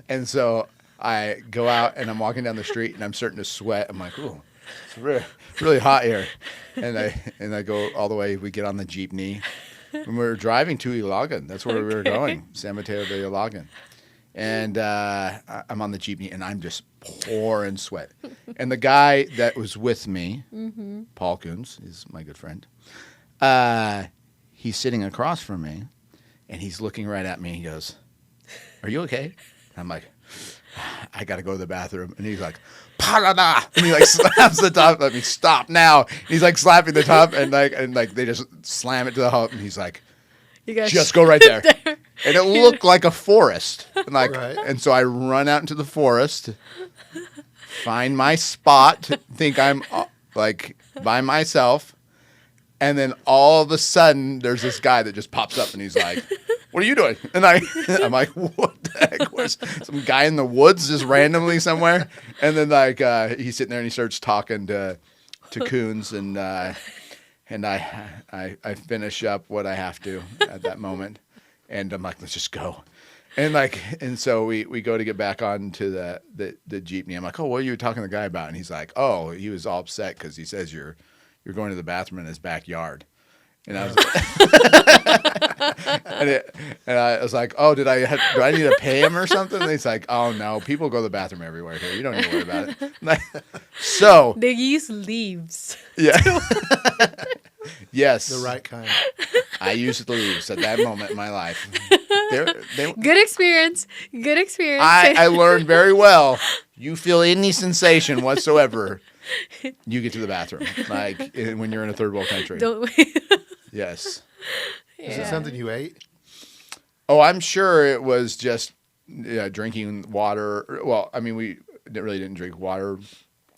And so I go out and I'm walking down the street and I'm starting to sweat. I'm like, ooh, it's really, really hot here. And I go all the way. We get on the jeepney. And we were driving to Ilagan. That's where we were going, San Mateo de Ilagan. And I'm on the jeepney, and I'm just pouring sweat. And the guy that was with me, Paul Coons, is my good friend, he's sitting across from me, and he's looking right at me. He goes, "Are you okay?" And I'm like, "I got to go to the bathroom." And he's like, "Parada!" And he like slaps the top. Let me stop now. And he's like slapping the top, and like they just slam it to the hump. And he's like, You guys "Just go right there." And it looked like a forest. And like, Right. and so I run out into the forest, find my spot, think I'm like by myself, and then all of a sudden there's this guy that just pops up and he's like, "What are you doing?" And I'm like, "What the heck?" Was some guy in the woods just randomly somewhere? And then like he's sitting there and he starts talking to Coons and I finish up what I have to at that moment. And I'm like, "Let's just go." And so we go to get back onto the jeepney. I'm like, oh, what are you talking to the guy about? And he's like, oh, he was all upset because he says you're going to the bathroom in his backyard. And I was, and I was like, oh, do I need to pay him or something? And he's like, oh no, people go to the bathroom everywhere here. You don't need to worry about it. So they use leaves. Yeah. Yes. The right kind. I used leaves at that moment in my life. Good experience. Good experience. I learned very well. You feel any sensation whatsoever, you get to the bathroom. Like when you're in a third world country. Don't. Yes. Is it something you ate? Oh, I'm sure it was just drinking water. Well, I mean, we really didn't drink water,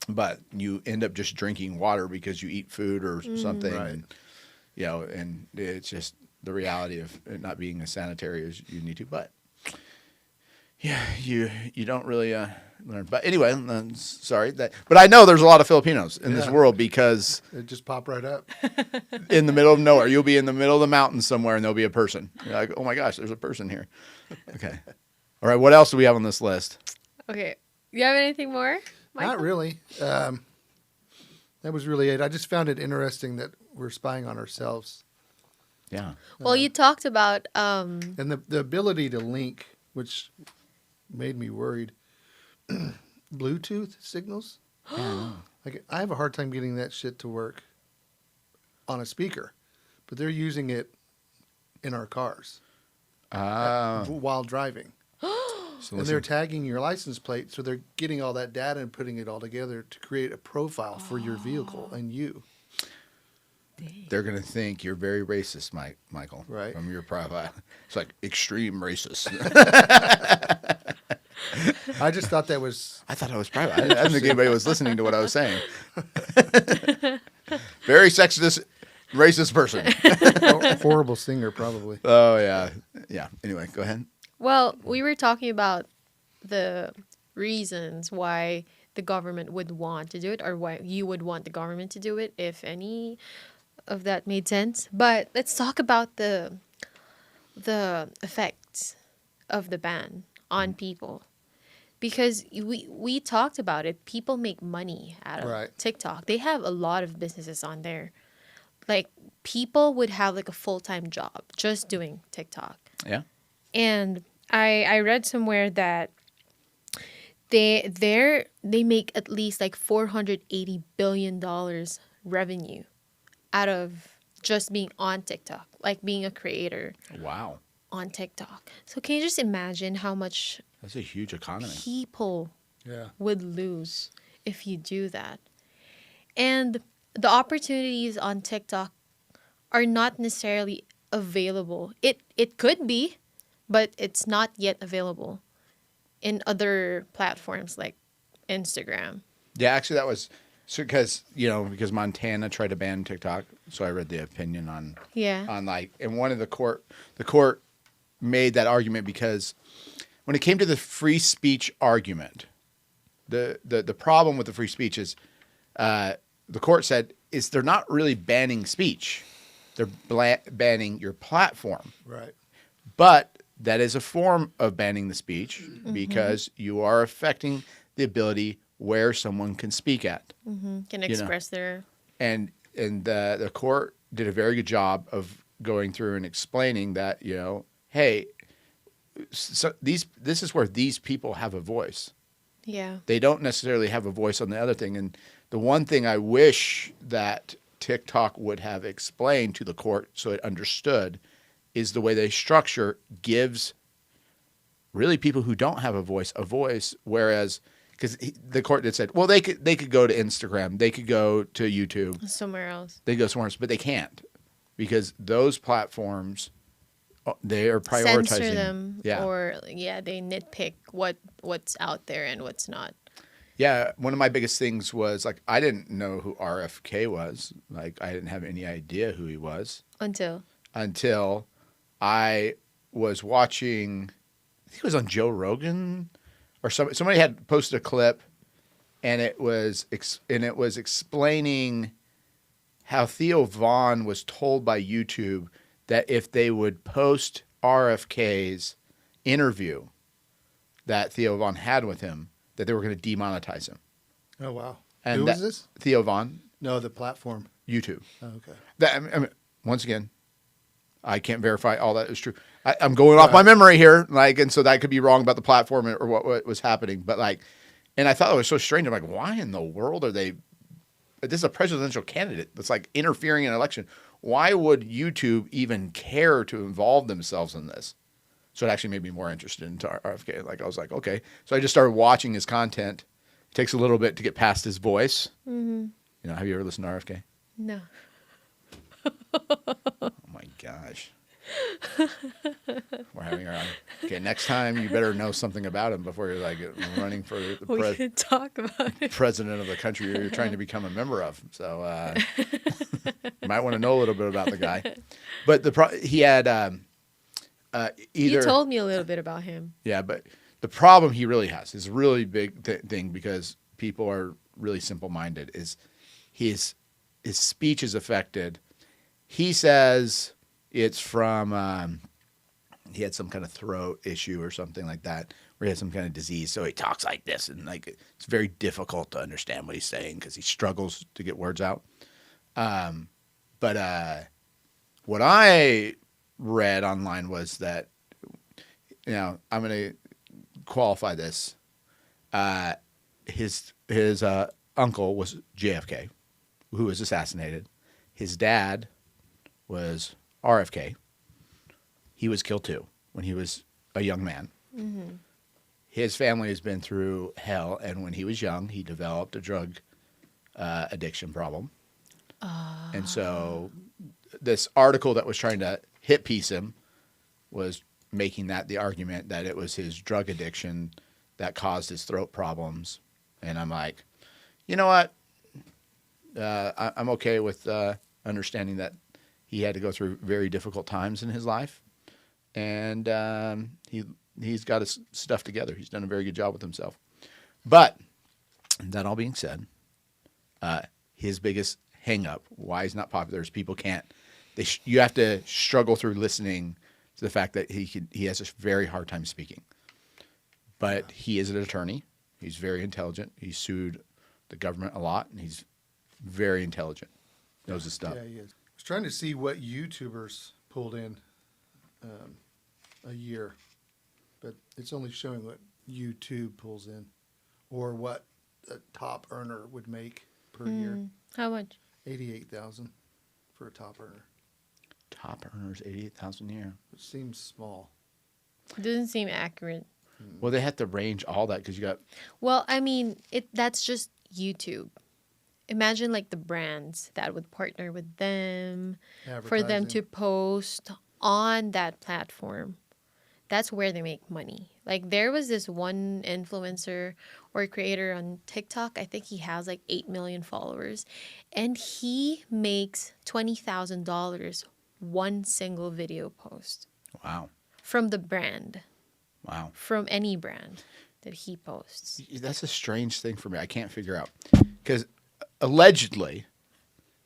but you end up just drinking water because you eat food or something. Right. And, and it's just the reality of it not being as sanitary as you need to. But yeah, you don't really learn. But anyway, sorry that. But I know there's a lot of Filipinos in this world because it just pop right up in the middle of nowhere. You'll be in the middle of the mountains somewhere, and there'll be a person. You're like, oh my gosh, there's a person here. Okay. All right. What else do we have on this list? Okay. You have anything more, Michael? Not really. That was really it. I just found it interesting that we're spying on ourselves. Yeah. Well, you talked about and the ability to link, which made me worried. Bluetooth signals. Like I have a hard time getting that shit to work on a speaker, but they're using it in our cars while driving. So and they're tagging your license plate, so they're getting all that data and putting it all together to create a profile for your vehicle and you. They're going to think you're very racist, Michael. Right. From your profile. It's like extreme racist. I just thought that was... I thought I was private. I didn't think anybody was listening to what I was saying. Very sexist, racist person. horrible singer, probably. Oh, yeah. Yeah. Anyway, go ahead. Well, we were talking about the reasons why the government would want to do it, or why you would want the government to do it, if any of that made sense. But let's talk about the effects of the ban on people. Because we talked about it. People make money out of TikTok. They have a lot of businesses on there. Like, people would have like a full-time job just doing TikTok. Yeah. And I read somewhere that they make at least like $480 billion revenue out of just being on TikTok, like being a creator. Wow. On TikTok. So can you just imagine how much that's a huge economy. People would lose if you do that. And the opportunities on TikTok are not necessarily available. It could be, but it's not yet available in other platforms like Instagram. Yeah, actually that was because Montana tried to ban TikTok, so I read the opinion on and one of the court made that argument because when it came to the free speech argument, the problem with the free speech is the court said is they're not really banning speech. They're banning your platform. Right. But that is a form of banning the speech because you are affecting the ability where someone can speak at. Can express their... And the court did a very good job of going through and explaining that, hey, so this is where these people have a voice. Yeah. They don't necessarily have a voice on the other thing. And the one thing I wish that TikTok would have explained to the court so it understood is the way they structure gives really people who don't have a voice, whereas because the court had said, well, they could go to Instagram, they could go to YouTube. Somewhere else. They go somewhere else, but they can't because those platforms, they are prioritizing. Censor them or they nitpick what's out there and what's not. Yeah, one of my biggest things was like I didn't know who RFK was. Like I didn't have any idea who he was until I was watching. I think it was on Joe Rogan, or somebody had posted a clip, and it was explaining how Theo Vaughn was told by YouTube that if they would post RFKs interview that Theo Von had with him that they were going to demonetize him. Oh, wow. And Who that, was this? Theo Von, No, the platform. YouTube. Oh, okay. That, I mean, once again, I can't verify all that is true. I'm going off my memory here, like, and so that could be wrong about the platform or what was happening. But like, and I thought it was so strange. I'm like, why in the world are they? This is a presidential candidate that's like interfering in an election. Why would YouTube even care to involve themselves in this? So it actually made me more interested in RFK. Like I was like, okay. So I just started watching his content. It takes a little bit to get past his voice. Mm-hmm. You know, have you ever listened to RFK? No. Oh my gosh. We're having our okay. Next time, you better know something about him before you're like running for the We could talk about it. president of the country you're trying to become a member of. So you might want to know a little bit about the guy. But he had either You told me a little bit about him. yeah, but the problem he really has is a really big thing because people are really simple-minded. Is his speech is affected. He says it's from he had some kind of throat issue or something like that, where he had some kind of disease. So he talks like this, and like it's very difficult to understand what he's saying because he struggles to get words out. But what I read online was that, you know, I'm going to qualify this. His uncle was JFK, who was assassinated. His dad was RFK. He was killed too when he was a young man. Mm-hmm. His family has been through hell, and when he was young, he developed a drug addiction problem. And so this article that was trying to hit piece him was making that the argument that it was his drug addiction that caused his throat problems. And I'm like, you know what? I'm okay with understanding that he had to go through very difficult times in his life. And he's got his stuff together. He's done a very good job with himself. But that all being said, his biggest hang up, why he's not popular, is people can't. You have to struggle through listening to the fact that he has a very hard time speaking. But he is an attorney. He's very intelligent. He's sued the government a lot, and he's very intelligent. Knows his stuff. Yeah, he is. I was trying to see what YouTubers pulled in a year, but it's only showing what YouTube pulls in, or what a top earner would make per year. How much? 88,000 for a top earner, Top earners, 88,000 a year. which seems small. Doesn't seem accurate. Well, they have to range all that because you got. Well, I mean, that's just YouTube. Imagine like the brands that would partner with them for them to post on that platform. That's where they make money. Like there was this one influencer or creator on TikTok. I think he has like 8 million followers, and he makes $20,000 one single video post. Wow. From the brand. Wow. From any brand that he posts. That's a strange thing for me. I can't figure out because allegedly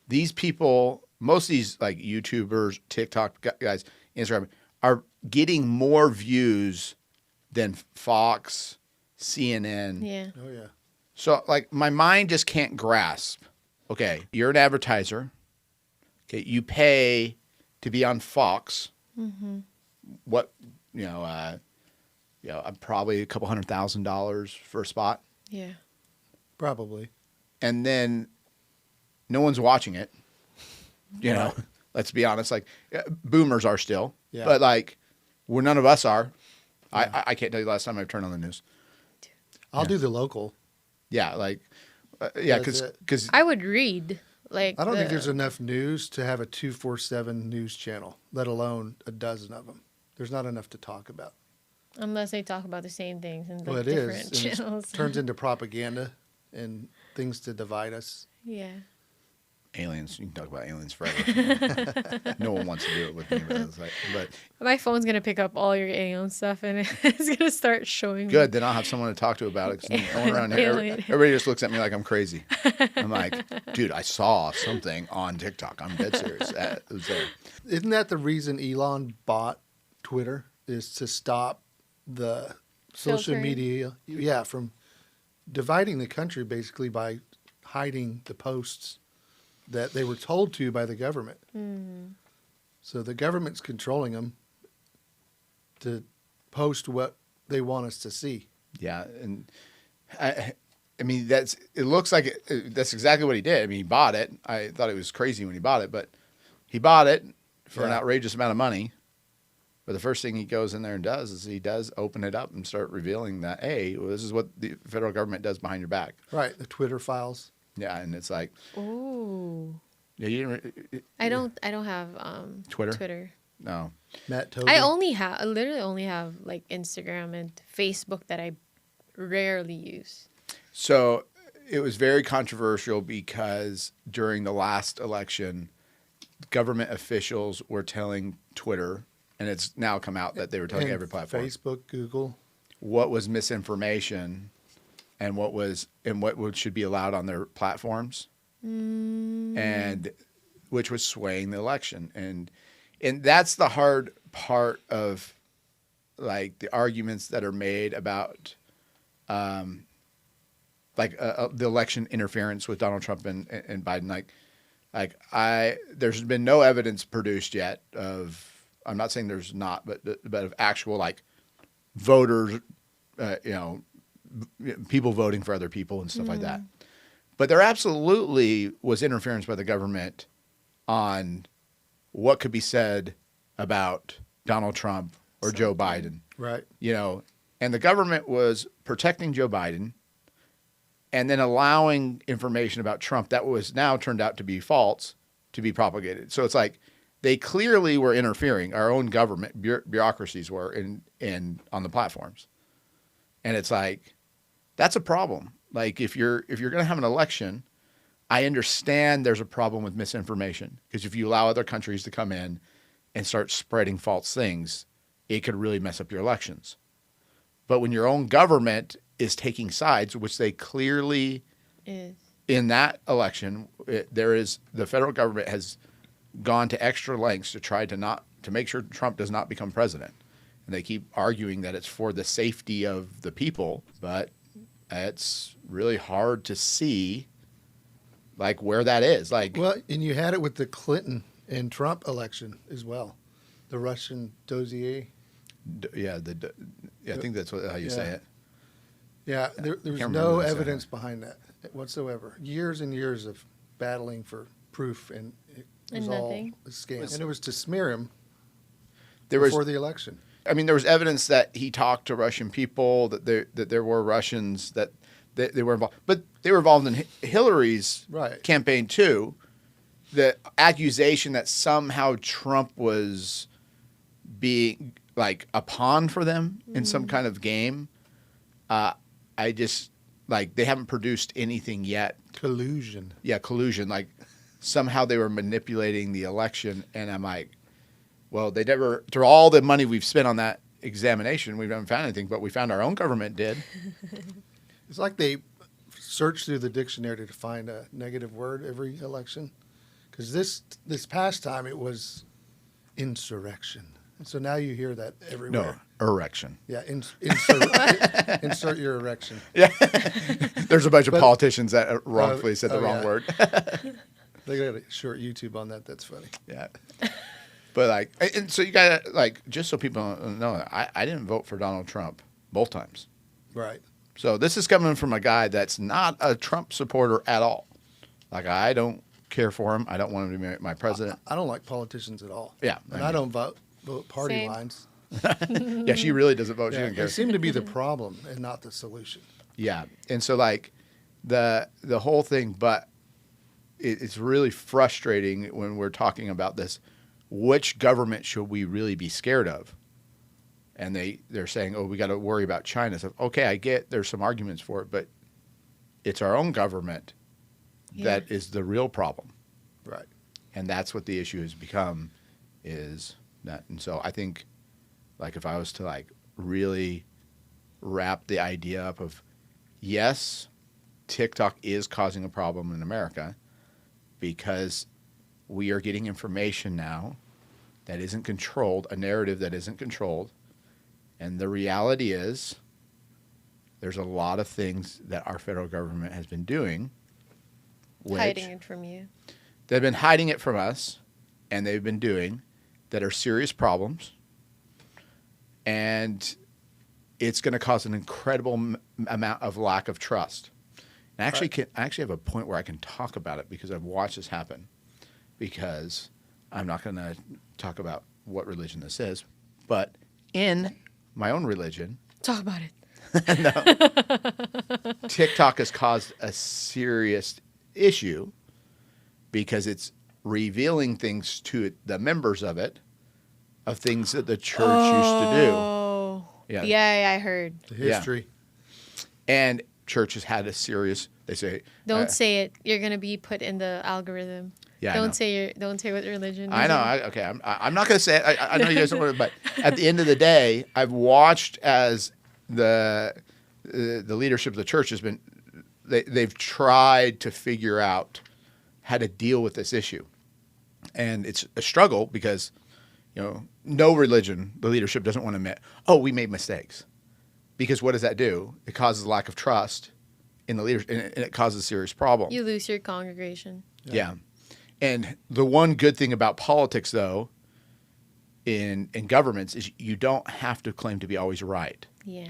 these people, most of these like YouTubers, TikTok guys, Instagram, are getting more views than Fox, CNN. Yeah. Oh yeah. So like my mind just can't grasp. Okay, you're an advertiser. Okay, you pay to be on Fox. Mm-hmm. What I'm probably a couple $100,000 for a spot. Yeah. Probably. And then no one's watching it. You know, let's be honest. Like boomers are still, but like, none of us are. Yeah. I can't tell you the last time I've turned on the news. I'll do the local. Yeah, like, because I would read. Like I don't think there's enough news to have a 247 news channel, let alone a dozen of them. There's not enough to talk about. Unless they talk about the same things in Well, it different is. And channels. it turns into propaganda and things to divide us. Yeah. aliens. You can talk about aliens forever. No one wants to do it with me, but My phone's gonna pick up all your alien stuff and it's gonna start showing good. me. Then I'll have someone to talk to about it. 'Cause no one around here, Alien. everybody just looks at me like I'm crazy. I'm like, dude, I saw something on TikTok. I'm dead serious. It was there. Isn't that the reason Elon bought Twitter? Is to stop the social Filtering. media, from dividing the country basically by hiding the posts that they were told to by the government. So the government's controlling them to post what they want us to see. Yeah, and I mean it looks like that's exactly what he did. I mean, he bought it. I thought it was crazy when he bought it, but he bought it for an Yeah. outrageous amount of money. But the first thing he goes in there and does is he does open it up and start revealing that, hey, well, this is what the federal government does behind your back. Right, the Twitter files. Yeah, and it's like, Ooh. yeah, you didn't, I don't have Twitter? Twitter. no. Matt Toby. I literally only have like Instagram and Facebook that I rarely use. So it was very controversial because during the last election, government officials were telling Twitter, and it's now come out that they were telling And every platform, Facebook, Google. what was misinformation and what should be allowed on their platforms, and which was swaying the election, and that's the hard part of like the arguments that are made about the election interference with Donald Trump and Biden. There's been no evidence produced yet of. I'm not saying there's not, but of actual like voters, people voting for other people and stuff like that. But there absolutely was interference by the government on what could be said about Donald Trump or Joe Biden. Right. And the government was protecting Joe Biden and then allowing information about Trump that was now turned out to be false to be propagated. So it's like they clearly were interfering. Our own government bureaucracies were in on the platforms. And it's like, that's a problem. Like if you're going to have an election, I understand there's a problem with misinformation because if you allow other countries to come in and start spreading false things, it could really mess up your elections. But when your own government is taking sides, which they clearly in that election, the federal government has gone to extra lengths to try to make sure Trump does not become president. And they keep arguing that it's for the safety of the people, but it's really hard to see like where that is. Like, Well, and you had it with the Clinton and Trump election as well. The Russian dossier. I think that's how you say it. Yeah, there was can't no remember the evidence behind that whatsoever. Years and years of battling for proof, and it was And all nothing. a scam. And it was to smear him There was, before the election. I mean, there was evidence that he talked to Russian people, that there were Russians that they were involved, but they were involved in Hillary's Right. campaign too. The accusation that somehow Trump was being like a pawn for them in some kind of game. I just like they haven't produced anything yet. Collusion. Yeah, collusion. Like somehow they were manipulating the election, and I'm like, well, they never. Through all the money we've spent on that examination, we haven't found anything, but we found our own government did. It's like they search through the dictionary to find a negative word every election. Because this past time it was insurrection. And so now you hear that No, everywhere. erection. Yeah, insert your erection. There's a bunch of But- politicians that wrongfully said the wrong yeah. word. They got a short YouTube on that. That's funny. Yeah. But like, and so you got to like, just so people know, I didn't vote for Donald Trump both times. Right. So this is coming from a guy that's not a Trump supporter at all. Like I don't care for him. I don't want him to be my president. I don't like politicians at all. Yeah, And I I mean- don't vote party Same. lines. Yeah, she really doesn't vote. She Yeah, doesn't care. they seem to be the problem and not the solution. Yeah, and so like the whole thing, but it's really frustrating when we're talking about this. Which government should we really be scared of? And they're saying, oh, we got to worry about China. So okay, I get there's some arguments for it, but it's our own government that is the real problem, Right. and that's what the issue has become. Is that, and so I think, like if I was to like really wrap the idea up of, yes, TikTok is causing a problem in America because we are getting information now that isn't controlled, a narrative that isn't controlled, And the reality is there's a lot of things that our federal government has been doing, which Hiding it from you. they've been hiding it from us, and they've been doing that are serious problems. And it's going to cause an incredible amount of lack of trust. And I actually have a point where I can talk about it because I've watched this happen. Because I'm not going to talk about what religion this is, but in my own religion, Talk about it. TikTok has caused a serious issue because it's revealing things to the members of it, of things that the church used to do. Oh. Yeah. Yeah, I heard. The history. And church has had a serious, they say. Don't say it. You're gonna be put in the algorithm. Yeah, I know. Don't say what religion. I is know. it. I'm not going to say it. I know you guys don't want to, but at the end of the day, I've watched as the leadership of the church has been, they've tried to figure out how to deal with this issue. And it's a struggle because, no religion, the leadership doesn't want to admit, oh, we made mistakes. Because what does that do? It causes a lack of trust in the leadership, and it causes serious problems. You lose your congregation. Yeah. And the one good thing about politics, though, in governments is you don't have to claim to be always right. Yeah.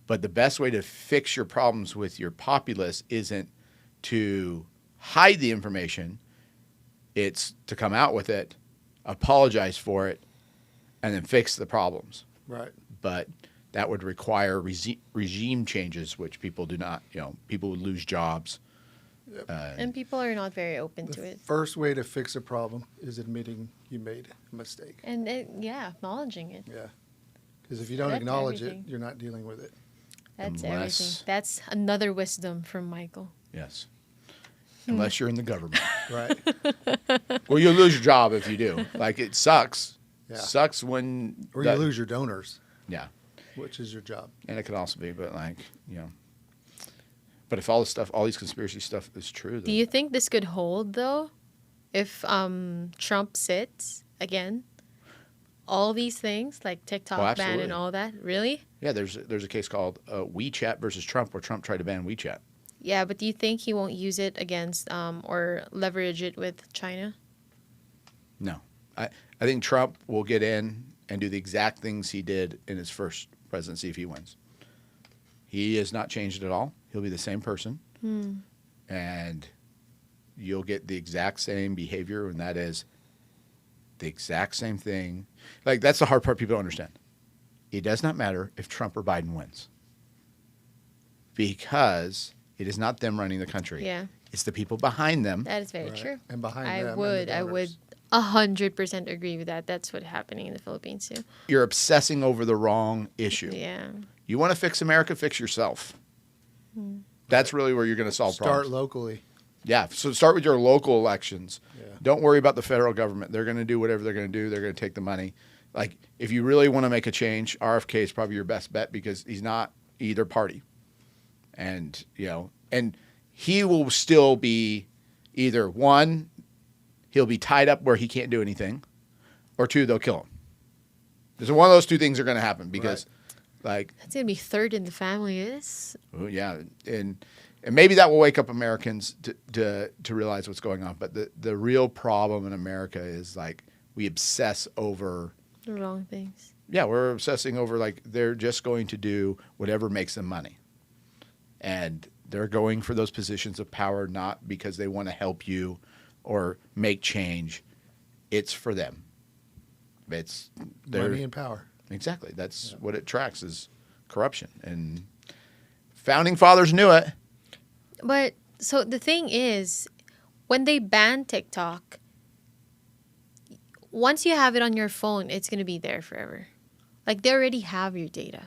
But the best way to fix your problems with your populace isn't to hide the information. It's to come out with it, apologize for it, and then fix the problems. Right. But that would require regime changes, which people do not, people would lose jobs. And people are not very open to it. First way to fix a problem is admitting you made a mistake. And acknowledging it. Yeah. Because if you don't That's acknowledge everything. it, you're not dealing with it. That's Unless- everything. That's another wisdom from Michael. Yes. Unless you're in the government. Right. Well, you'll lose your job if you do. Like, it sucks. Yeah. Sucks when... Or you lose your donors, Yeah. which is your job. And it could also be, but But if all this stuff, all these conspiracy stuff is true, then Do you think this could hold though? If Trump sits again? All these things like TikTok ban absolutely. and all that? Really? yeah, there's a case called WeChat versus Trump, where Trump tried to ban WeChat. Yeah, but do you think he won't use it against or leverage it with China? No, I think Trump will get in and do the exact things he did in his first presidency if he wins. He has not changed at all. He'll be the same person, and you'll get the exact same behavior, and that is the exact same thing. Like, that's the hard part people don't understand. It does not matter if Trump or Biden wins, because it is not them running the country. Yeah. It's the people behind them. That is very Right. true. And behind I them, would and the donors. 100% agree with that. That's what's happening in the Philippines too. You're obsessing over the wrong issue. Yeah. You want to fix America, fix yourself. That's really where you're going to solve Start problems. locally. Yeah, so start with your local elections. Yeah. Don't worry about the federal government. They're going to do whatever they're going to do. They're going to take the money. Like, if you really want to make a change, RFK is probably your best bet because he's not either party. And, and he will still be either, one, he'll be tied up where he can't do anything, or two, they'll kill him. So one of those two things are going to happen because, like, That's going to be third in the family. Is oh, yeah, and maybe that will wake up Americans to realize what's going on. But the real problem in America is, like, we obsess over. the wrong things. Yeah, we're obsessing over, like, they're just going to do whatever makes them money, and they're going for those positions of power not because they want to help you or make change. It's for them. It's Money and power. Exactly. That's what it tracks is corruption, and founding fathers knew it. But so the thing is, when they ban TikTok, once you have it on your phone, it's going to be there forever. Like, they already have your data.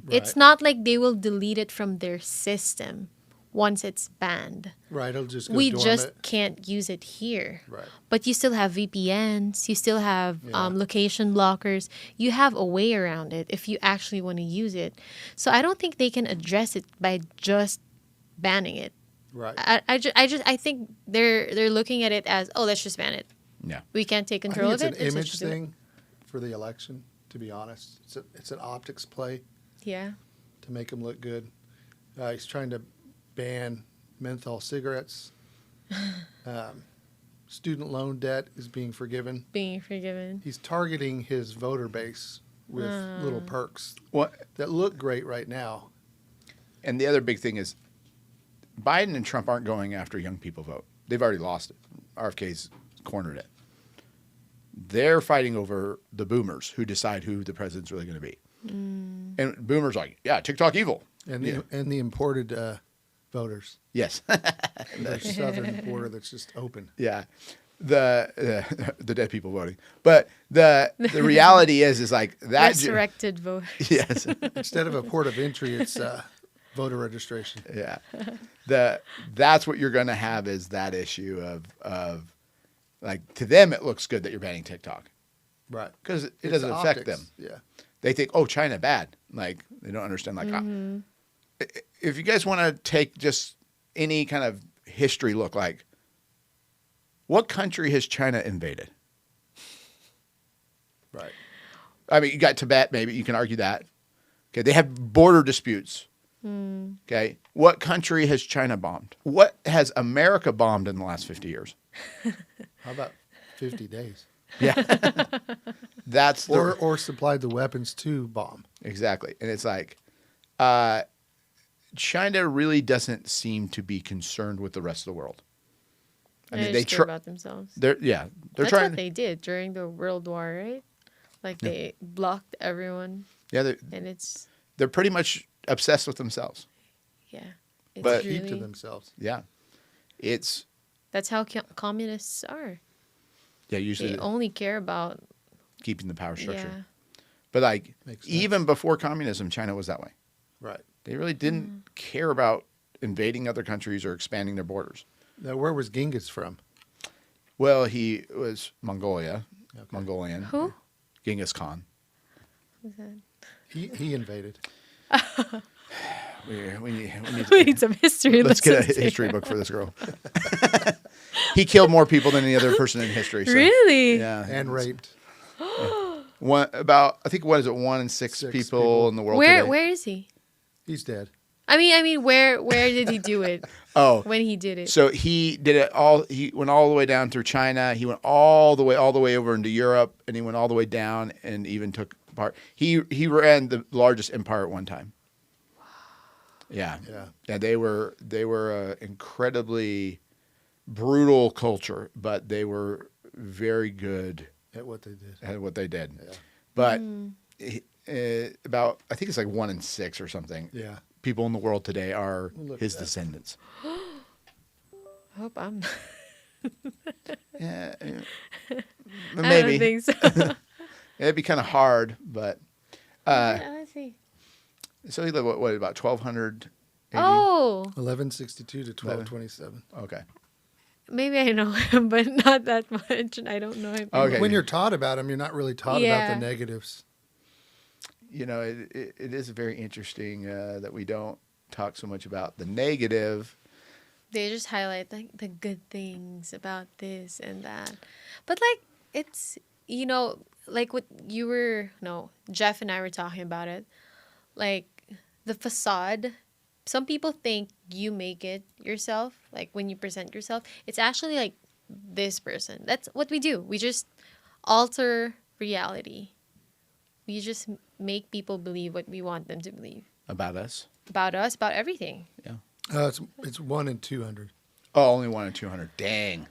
It's Right. not like they will delete it from their system once it's banned. Right. It'll just go We dormant. just can't use it here. Right. But you still have VPNs. You still have location blockers. You have a way around it if you actually want to use it. So I don't think they can address it by just banning it. Right. I think they're looking at it as, oh, let's just ban it. Yeah. We can't take I control think of it's it. an let's image just do it. thing for the election. to be honest. It's an optics play Yeah. to make him look good. He's trying to ban menthol cigarettes. Student loan debt is being forgiven. Being forgiven. He's targeting his voter base with little perks What? that look great right now. And the other big thing is Biden and Trump aren't going after young people vote. They've already lost it. RFK's cornered it. They're fighting over the boomers who decide who the president's really going to be. And boomers are like, yeah, TikTok evil. And Yeah. the imported voters. Yes. The southern border that's just open. Yeah. The dead people voting. But the reality is like that. Resurrected vote. Yes. Instead of a port of entry, it's voter registration. Yeah. That's what you're going to have is that issue of like to them it looks good that you're banning TikTok Right. because it It's doesn't affect optics. them. Yeah. They think, oh, China bad. Like they don't understand. Like if you guys want to take just any kind of history look, like what country has China invaded? Right. I mean, you got Tibet. Maybe you can argue that. Okay, they have border disputes. Okay, what country has China bombed? What has America bombed in the last 50 years? How about 50 days? Yeah, that's the, Or supplied the weapons to bomb. exactly. And it's like, China really doesn't seem to be concerned with the rest of the world. I mean, They they care try. about themselves. They're That's trying. what they did during the World War, right? Like they blocked everyone, Yeah, and it's they're pretty much obsessed with themselves. yeah. It's But- Keep to really, themselves. Yeah, it's that's how communists are. usually They only care about keeping the power structure. yeah. But like Makes sense. even before communism, China was that way. Right. They really didn't care about invading other countries or expanding their borders. Now, where was Genghis from? Well, he was Mongolia, Okay. Mongolian. Who? Genghis Khan. Who's that? He invaded. We need We need some history. let's get a lessons here. history book for this girl. He killed more people than any other person in history. So, Really? Yeah. And raped. I think what is it? 1 in 6 Six people people. in the world Where today. where is he? He's dead. I mean, where did he do it? Oh, When he did it? so he did it all. He went all the way down through China. He went all the way over into Europe, and he went all the way down and even took part. He ran the largest empire at one time. Yeah, Yeah. They were an incredibly brutal culture, but they were very good At what they did. at what they did. Yeah. But about I think it's like 1 in 6 or something. Yeah. People in the world today are Look at his that. descendants. I hope I'm. Yeah, I maybe don't think so. it'd be kind of hard, but Let's see. so he lived what about 1200? Oh, 1162 to 1227. Okay. maybe I know him, but not that much. I don't know him. Okay. When you're taught about him, you're not really taught about Yeah. the negatives. You know, it is very interesting that we don't talk so much about the negative. They just highlight like the good things about this and that. But like it's like what Jeff and I were talking about it. Like the facade. Some people think you make it yourself, like when you present yourself. It's actually like this person. That's what we do. We just alter reality. We just make people believe what we want them to believe About us. about us, about everything. Yeah. It's 1 in 200. Oh, only 1 in 200. Dang.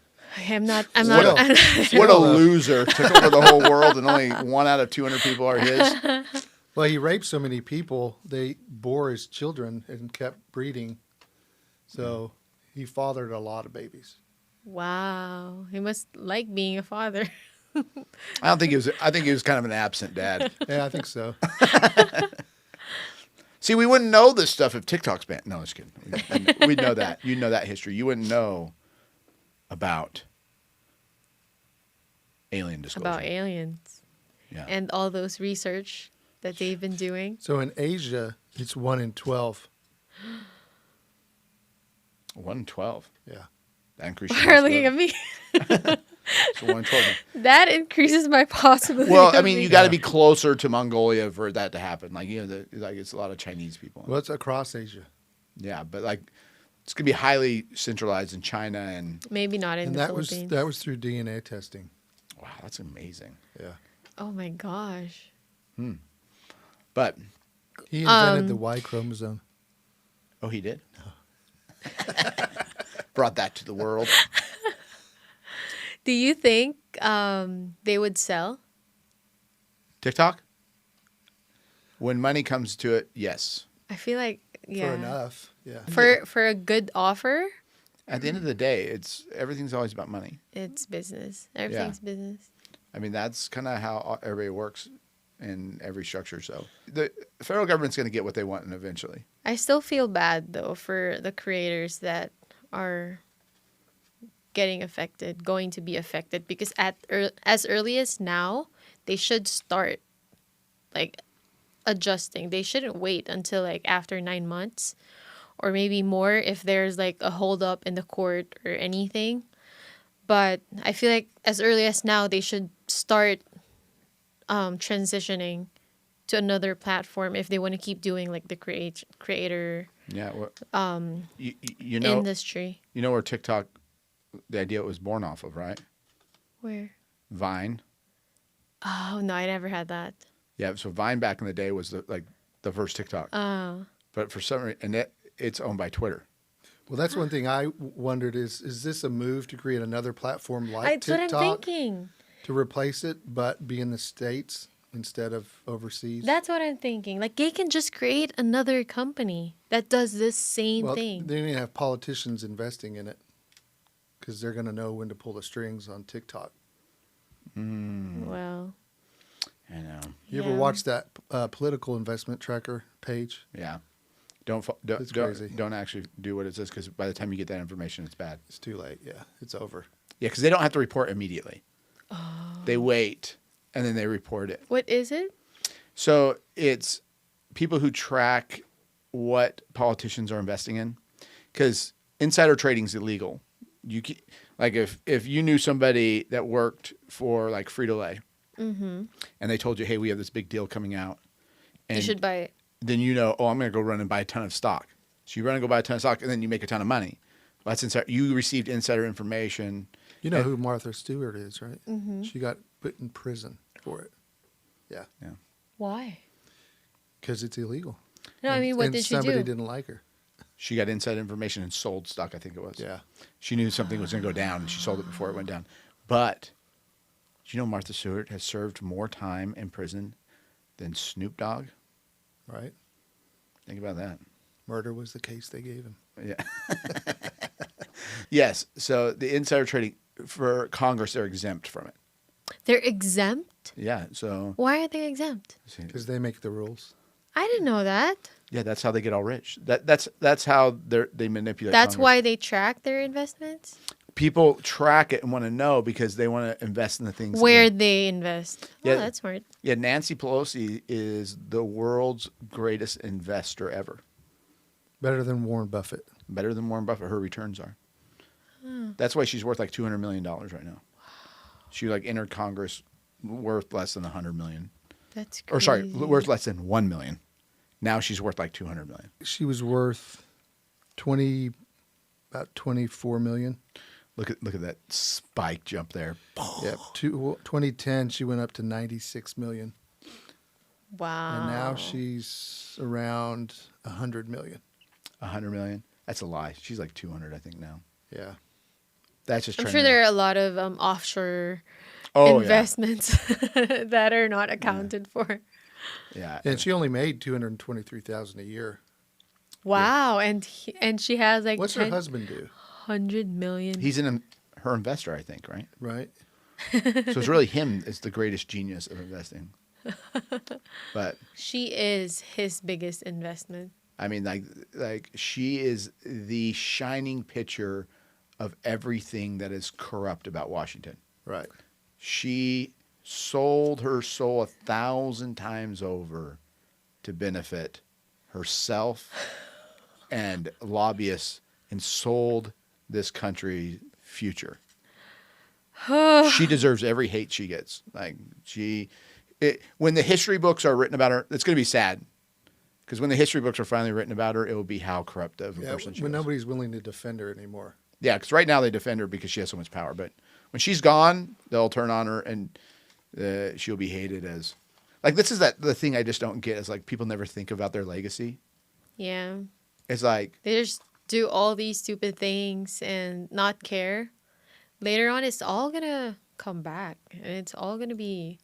I'm not. I'm What not. a- I'm not What a loser. Took over the whole world and only 1 out of 200 people are his. Well, he raped so many people, they bore his children and kept breeding. So he fathered a lot of babies. Wow, he must like being a father. I think he was kind of an absent dad. Yeah, I think so. See, we wouldn't know this stuff if TikTok's banned. No, just kidding. We'd know that. You'd know that history. You wouldn't know about alien disclosure. About aliens Yeah. and all those research that they've been doing. So in Asia, it's 1 in 12. 1 in 12. Yeah. That increases. Are looking at me. So 1 in 12 million. That increases my possibility. Well, I of mean, you being- got to be closer to Mongolia for that to happen. Like, you know, like it's a lot of Chinese people. Well, it's across Asia. Yeah, but like it's gonna be highly centralized in China, and Maybe not in And the that was Philippines. through DNA testing. wow, that's amazing. Yeah. Oh my gosh. But He invented the Y chromosome. oh, he did. Brought that to the world. Do you think they would sell? TikTok. When money comes to it, yes. I feel like yeah. For enough. Yeah. For a good offer, At the end of the day, everything's always about money. it's business. Everything's business. I mean, that's kind of how everybody works in every structure. So the federal government's going to get what they want, and eventually. I still feel bad though for the creators that are going to be affected because as early as now, they should start like adjusting. They shouldn't wait until like after 9 months or maybe more if there's like a hold up in the court or anything. But I feel like as early as now, they should start transitioning to another platform if they want to keep doing like the creator Yeah. Well, you know, industry. you know where TikTok, the idea was born off of, right? Where? Vine. Oh no, I never had that. Yeah. So Vine back in the day was the first TikTok. Oh. But for some reason, and it's owned by Twitter. Well, that's one thing I wondered is this a move to create another platform like That's what I'm TikTok thinking. to replace it, but be in the States instead of overseas? That's what I'm thinking. Like they can just create another company that does this same Well, thing. they need to have politicians investing in it because they're going to know when to pull the strings on TikTok. Well, I know. You ever watch that political investment tracker page? Yeah. It's crazy. Don't actually do what it says because by the time you get that information, it's bad. It's too late. Yeah, it's over. Yeah, because they don't have to report immediately. They wait and then they report it. what is it? So it's people who track what politicians are investing in, because insider trading is illegal. Like if you knew somebody that worked for like Frito-Lay, and they told you, hey, we have this big deal coming out, and You should buy it. then you know, oh, I'm going to go run and buy a ton of stock. So you run and go buy a ton of stock, and then you make a ton of money. Well, that's insider. You received insider information. You know who Martha Stewart is, right? She got put in prison for it. Yeah, Yeah. Why? because it's illegal. No, I mean, what and did she somebody do? didn't like her. She got inside information and sold stock, I think it was. Yeah. She knew something was going to go down, and she sold it before it went down. But do you know Martha Stewart has served more time in prison than Snoop Dogg? Right? Think about that. Murder was the case they gave him. Yeah. Yes. So the insider trading for Congress, they're exempt from it. They're exempt? Yeah. So Why are they exempt? Because they make the rules. I didn't know that. yeah, that's how they get all rich. That's how they manipulate. That's Congress. why they track their investments? People track it and want to know because they want to invest in the things Where that they invest. Yeah. Oh, that's smart. yeah, Nancy Pelosi is the world's greatest investor ever. Better than Warren Buffett. Better than Warren Buffett. Her returns are. That's why she's worth like $200 million right now. She like entered Congress worth less than $100 million. That's crazy. Or sorry, worth less than $1 million. Now she's worth like $200 million. She was worth about 24 million. Look at that spike jump there. Yeah, 2010 she went up to 96 million, Wow. and now she's around 100 million. 100 million. That's a lie. She's like 200, I think now. Yeah, That's just. I'm trying sure to- there are a lot of offshore Oh, investments that are not accounted for. Yeah. and she only made 223,000 a year. Wow. And she has like What's her husband do? 100 million. He's her investor, I think, right? Right? So it's really him is the greatest genius of investing. But She is his biggest investment. I mean, like she is the shining picture of everything that is corrupt about Washington. Right. She sold her soul 1,000 times over to benefit herself and lobbyists, and sold this country's future. She deserves every hate she gets. Like when the history books are written about her, it's going to be sad. Because when the history books are finally written about her, it will be how corrupt of a person she when was. nobody's willing to defend her anymore. Yeah, because right now they defend her because she has so much power. But when she's gone, they'll turn on her and she'll be hated as... Like, this is the thing I just don't get is, like, people never think about their legacy. Yeah. It's like... They just do all these stupid things and not care. Later on, it's all going to come back. And it's all going to be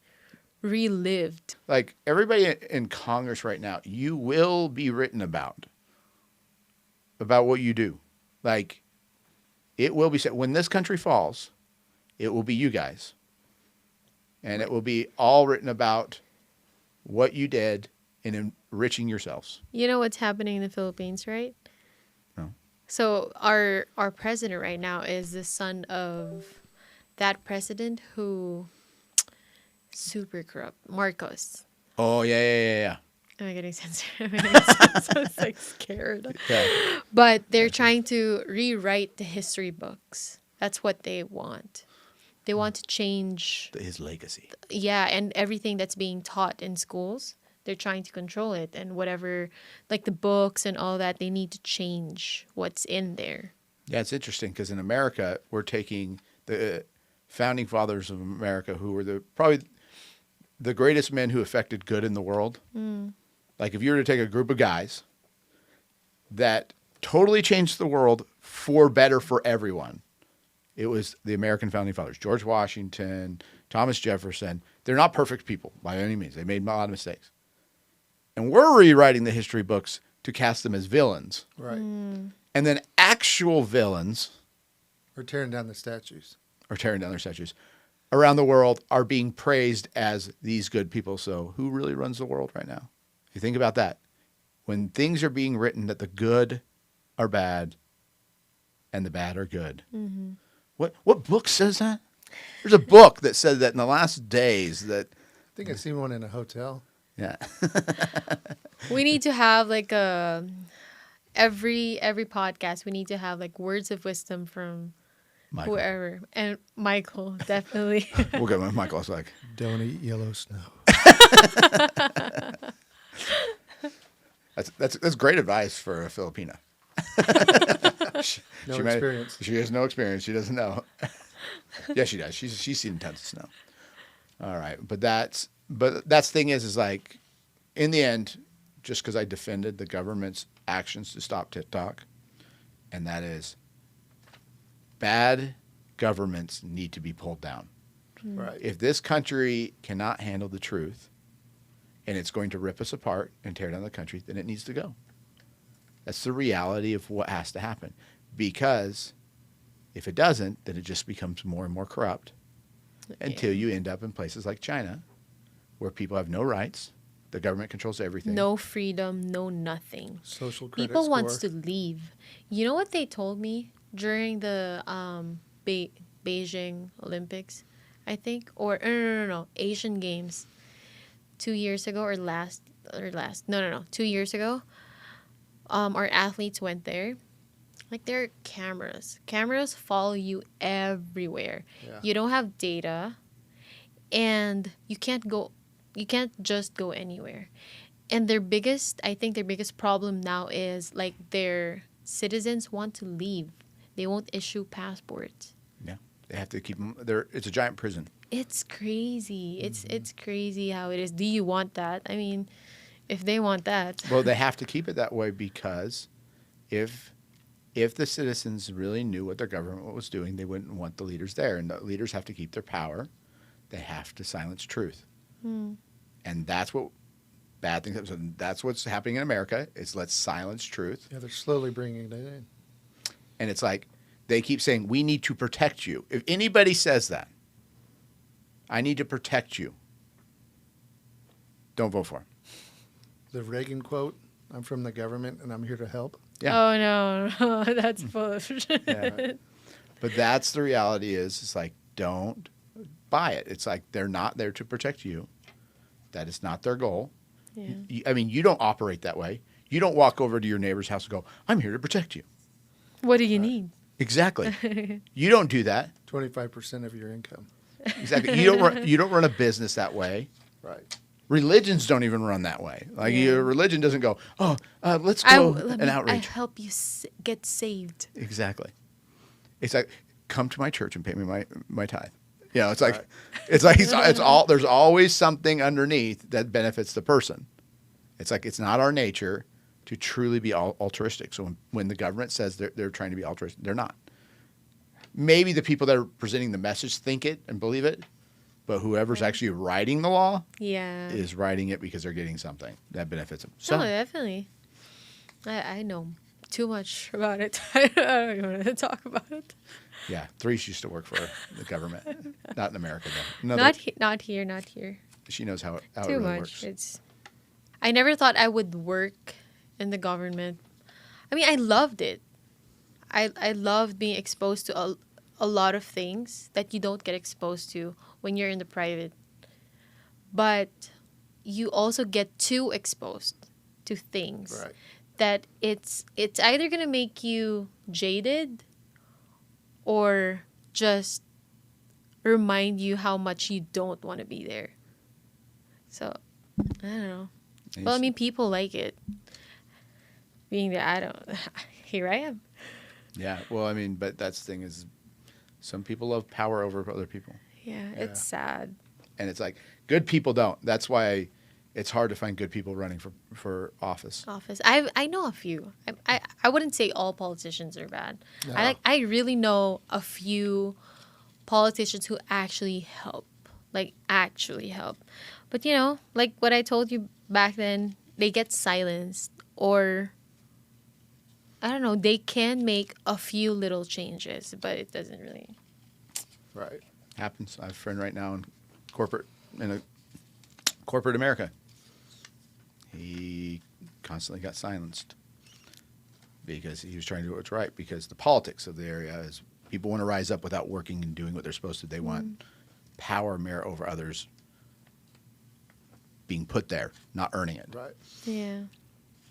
relived. Like, everybody in Congress right now, you will be written about what you do. Like, it will be said, when this country falls, it will be you guys. And it will be all written about what you did in enriching yourselves. You know what's happening in the Philippines, right? No. So our president right now is the son of that president who super corrupt, Marcos. Oh, yeah. Am I getting censored? I was like scared. Yeah. But they're trying to rewrite the history books. That's what they want. They want to change, His legacy. yeah, and everything that's being taught in schools. They're trying to control it, and whatever, like the books and all that, they need to change what's in there. Yeah, it's interesting because in America, we're taking the founding fathers of America, who were probably the greatest men who affected good in the world. Like, if you were to take a group of guys that totally changed the world for better for everyone, it was the American founding fathers. George Washington, Thomas Jefferson. They're not perfect people by any means. They made a lot of mistakes. And we're rewriting the history books to cast them as villains. Right. And then actual villains Or tearing down the statues. or tearing down their statues around the world are being praised as these good people. So who really runs the world right now? If you think about that, when things are being written that the good are bad and the bad are good. What book says that? There's a book that said that in the last days that, I think I've seen one in a hotel. yeah. We need to have like every podcast. We need to have like words of wisdom from Michael. whoever, and Michael definitely. We'll get Michael. It's like, Don't eat yellow snow. that's great advice for a Filipina. No experience. She has no experience. She doesn't know. Yeah, she does. She's seen tons of snow. All right, but that's the thing is like, in the end, just because I defended the government's actions to stop TikTok, and that is, bad governments need to be pulled down. Right. If this country cannot handle the truth, and it's going to rip us apart and tear down the country, then it needs to go. That's the reality of what has to happen. Because if it doesn't, then it just becomes more and more corrupt until you end up in places like China, where people have no rights, the government controls everything. No freedom, no nothing. Social credit People score. wants to leave. You know what they told me during the Beijing Olympics, I think, or no, Asian Games 2 years ago or last, 2 years ago. Our athletes went there. Like, there are cameras. Cameras follow you everywhere. Yeah. You don't have data, and you can't just go anywhere. And I think their biggest problem now is like their citizens want to leave. They won't issue passports. Yeah, they have to keep them there. It's a giant prison. It's crazy. It's crazy how it is. Do you want that? I mean, if they want that. Well, they have to keep it that way because if the citizens really knew what their government was doing, they wouldn't want the leaders there. And the leaders have to keep their power. They have to silence truth. And that's what bad things. So that's what's happening in America. Is let's silence truth. Yeah, they're slowly bringing it in. And it's like they keep saying, we need to protect you. If anybody says that, I need to protect you, don't vote for him. The Reagan quote, I'm from the government and I'm here to help. Yeah. Oh, no, that's full of shit. Yeah. But that's the reality is, it's like, don't buy it. It's like they're not there to protect you. That is not their goal. Yeah. I mean, you don't operate that way. You don't walk over to your neighbor's house and go, I'm here to protect you. What do you need? Exactly. You don't do that. 25% of your income. Exactly. You don't run a business that way. Right. Religions don't even run that way. Like Yeah. your religion doesn't go, let's I go let an me- I outreach. help you get saved. Exactly. It's like, come to my church and pay me my tithe. You know, it's all. There's always something underneath that benefits the person. It's like it's not our nature to truly be altruistic. So when the government says they're trying to be altruistic, they're not. Maybe the people that are presenting the message think it and believe it, but whoever's actually writing the law Yeah. is writing it because they're getting something that benefits them. So No, definitely. I know too much about it. I don't even want to talk about it. yeah, Threes used to work for the government, not in America though. Not here. She knows how it Too really much. works. I never thought I would work in the government. I mean, I loved it. I loved being exposed to a lot of things that you don't get exposed to when you're in the private. But you also get too exposed to things Right. that it's either gonna make you jaded or just remind you how much you don't want to be there. So I don't know. Well, I mean, people like it. Being there, I don't. Here I am. Yeah, well, I mean, but that's the thing is, some people love power over other people, Yeah, it's sad. and it's like good people don't. That's why it's hard to find good people running for office. Office. I know a few. I wouldn't say all politicians are bad. No. I really know a few politicians who actually help. Like actually help. But you know, like what I told you back then, they get silenced or I don't know, they can make a few little changes, but it doesn't really. Right. Happens. I have a friend right now in corporate America. He constantly got silenced because he was trying to do what's right. Because the politics of the area is people want to rise up without working and doing what they're supposed to. They want power, merit over others being put there, not earning it. Right. Yeah.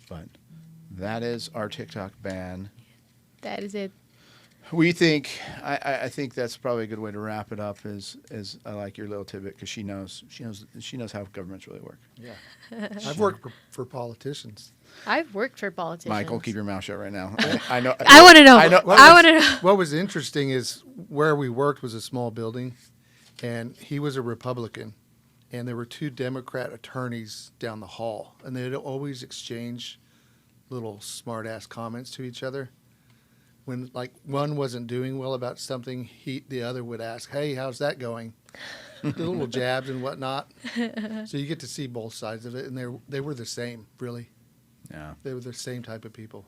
But that is our TikTok ban. That is it. We think I think that's probably a good way to wrap it up. Is I like your little tidbit because she knows how governments really work. Yeah. I've worked for politicians. I've worked for politicians. Michael, keep your mouth shut right now. I know. I want to know. I know. I want to know. What was interesting is where we worked was a small building, and he was a Republican, and there were two Democrat attorneys down the hall, and they'd always exchange little smart-ass comments to each other. When like one wasn't doing well about something, the other would ask, "Hey, how's that going?" The little jabs and whatnot. So you get to see both sides of it, and they were the same, really. Yeah, They were the same type of people.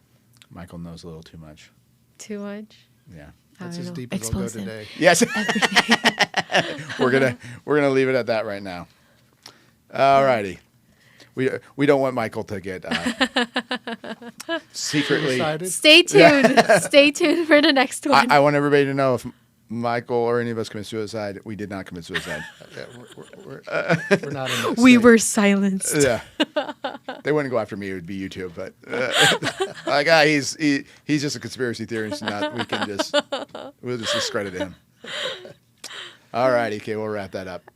Michael knows a little too much. Too much. Yeah. That's I as don't know. deep as we'll go Expose him. today. Yes. we're gonna leave it at that right now. All righty. We don't want Michael to get secretly. Excited? Stay tuned. Stay tuned for the next one. I want everybody to know if Michael or any of us commit suicide, we did not commit suicide. Yeah, we're not in that we state. were silenced. Yeah. They wouldn't go after me; it would be you two. But like, he's just a conspiracy theorist. We'll just discredit him. All righty, okay, we'll wrap that up.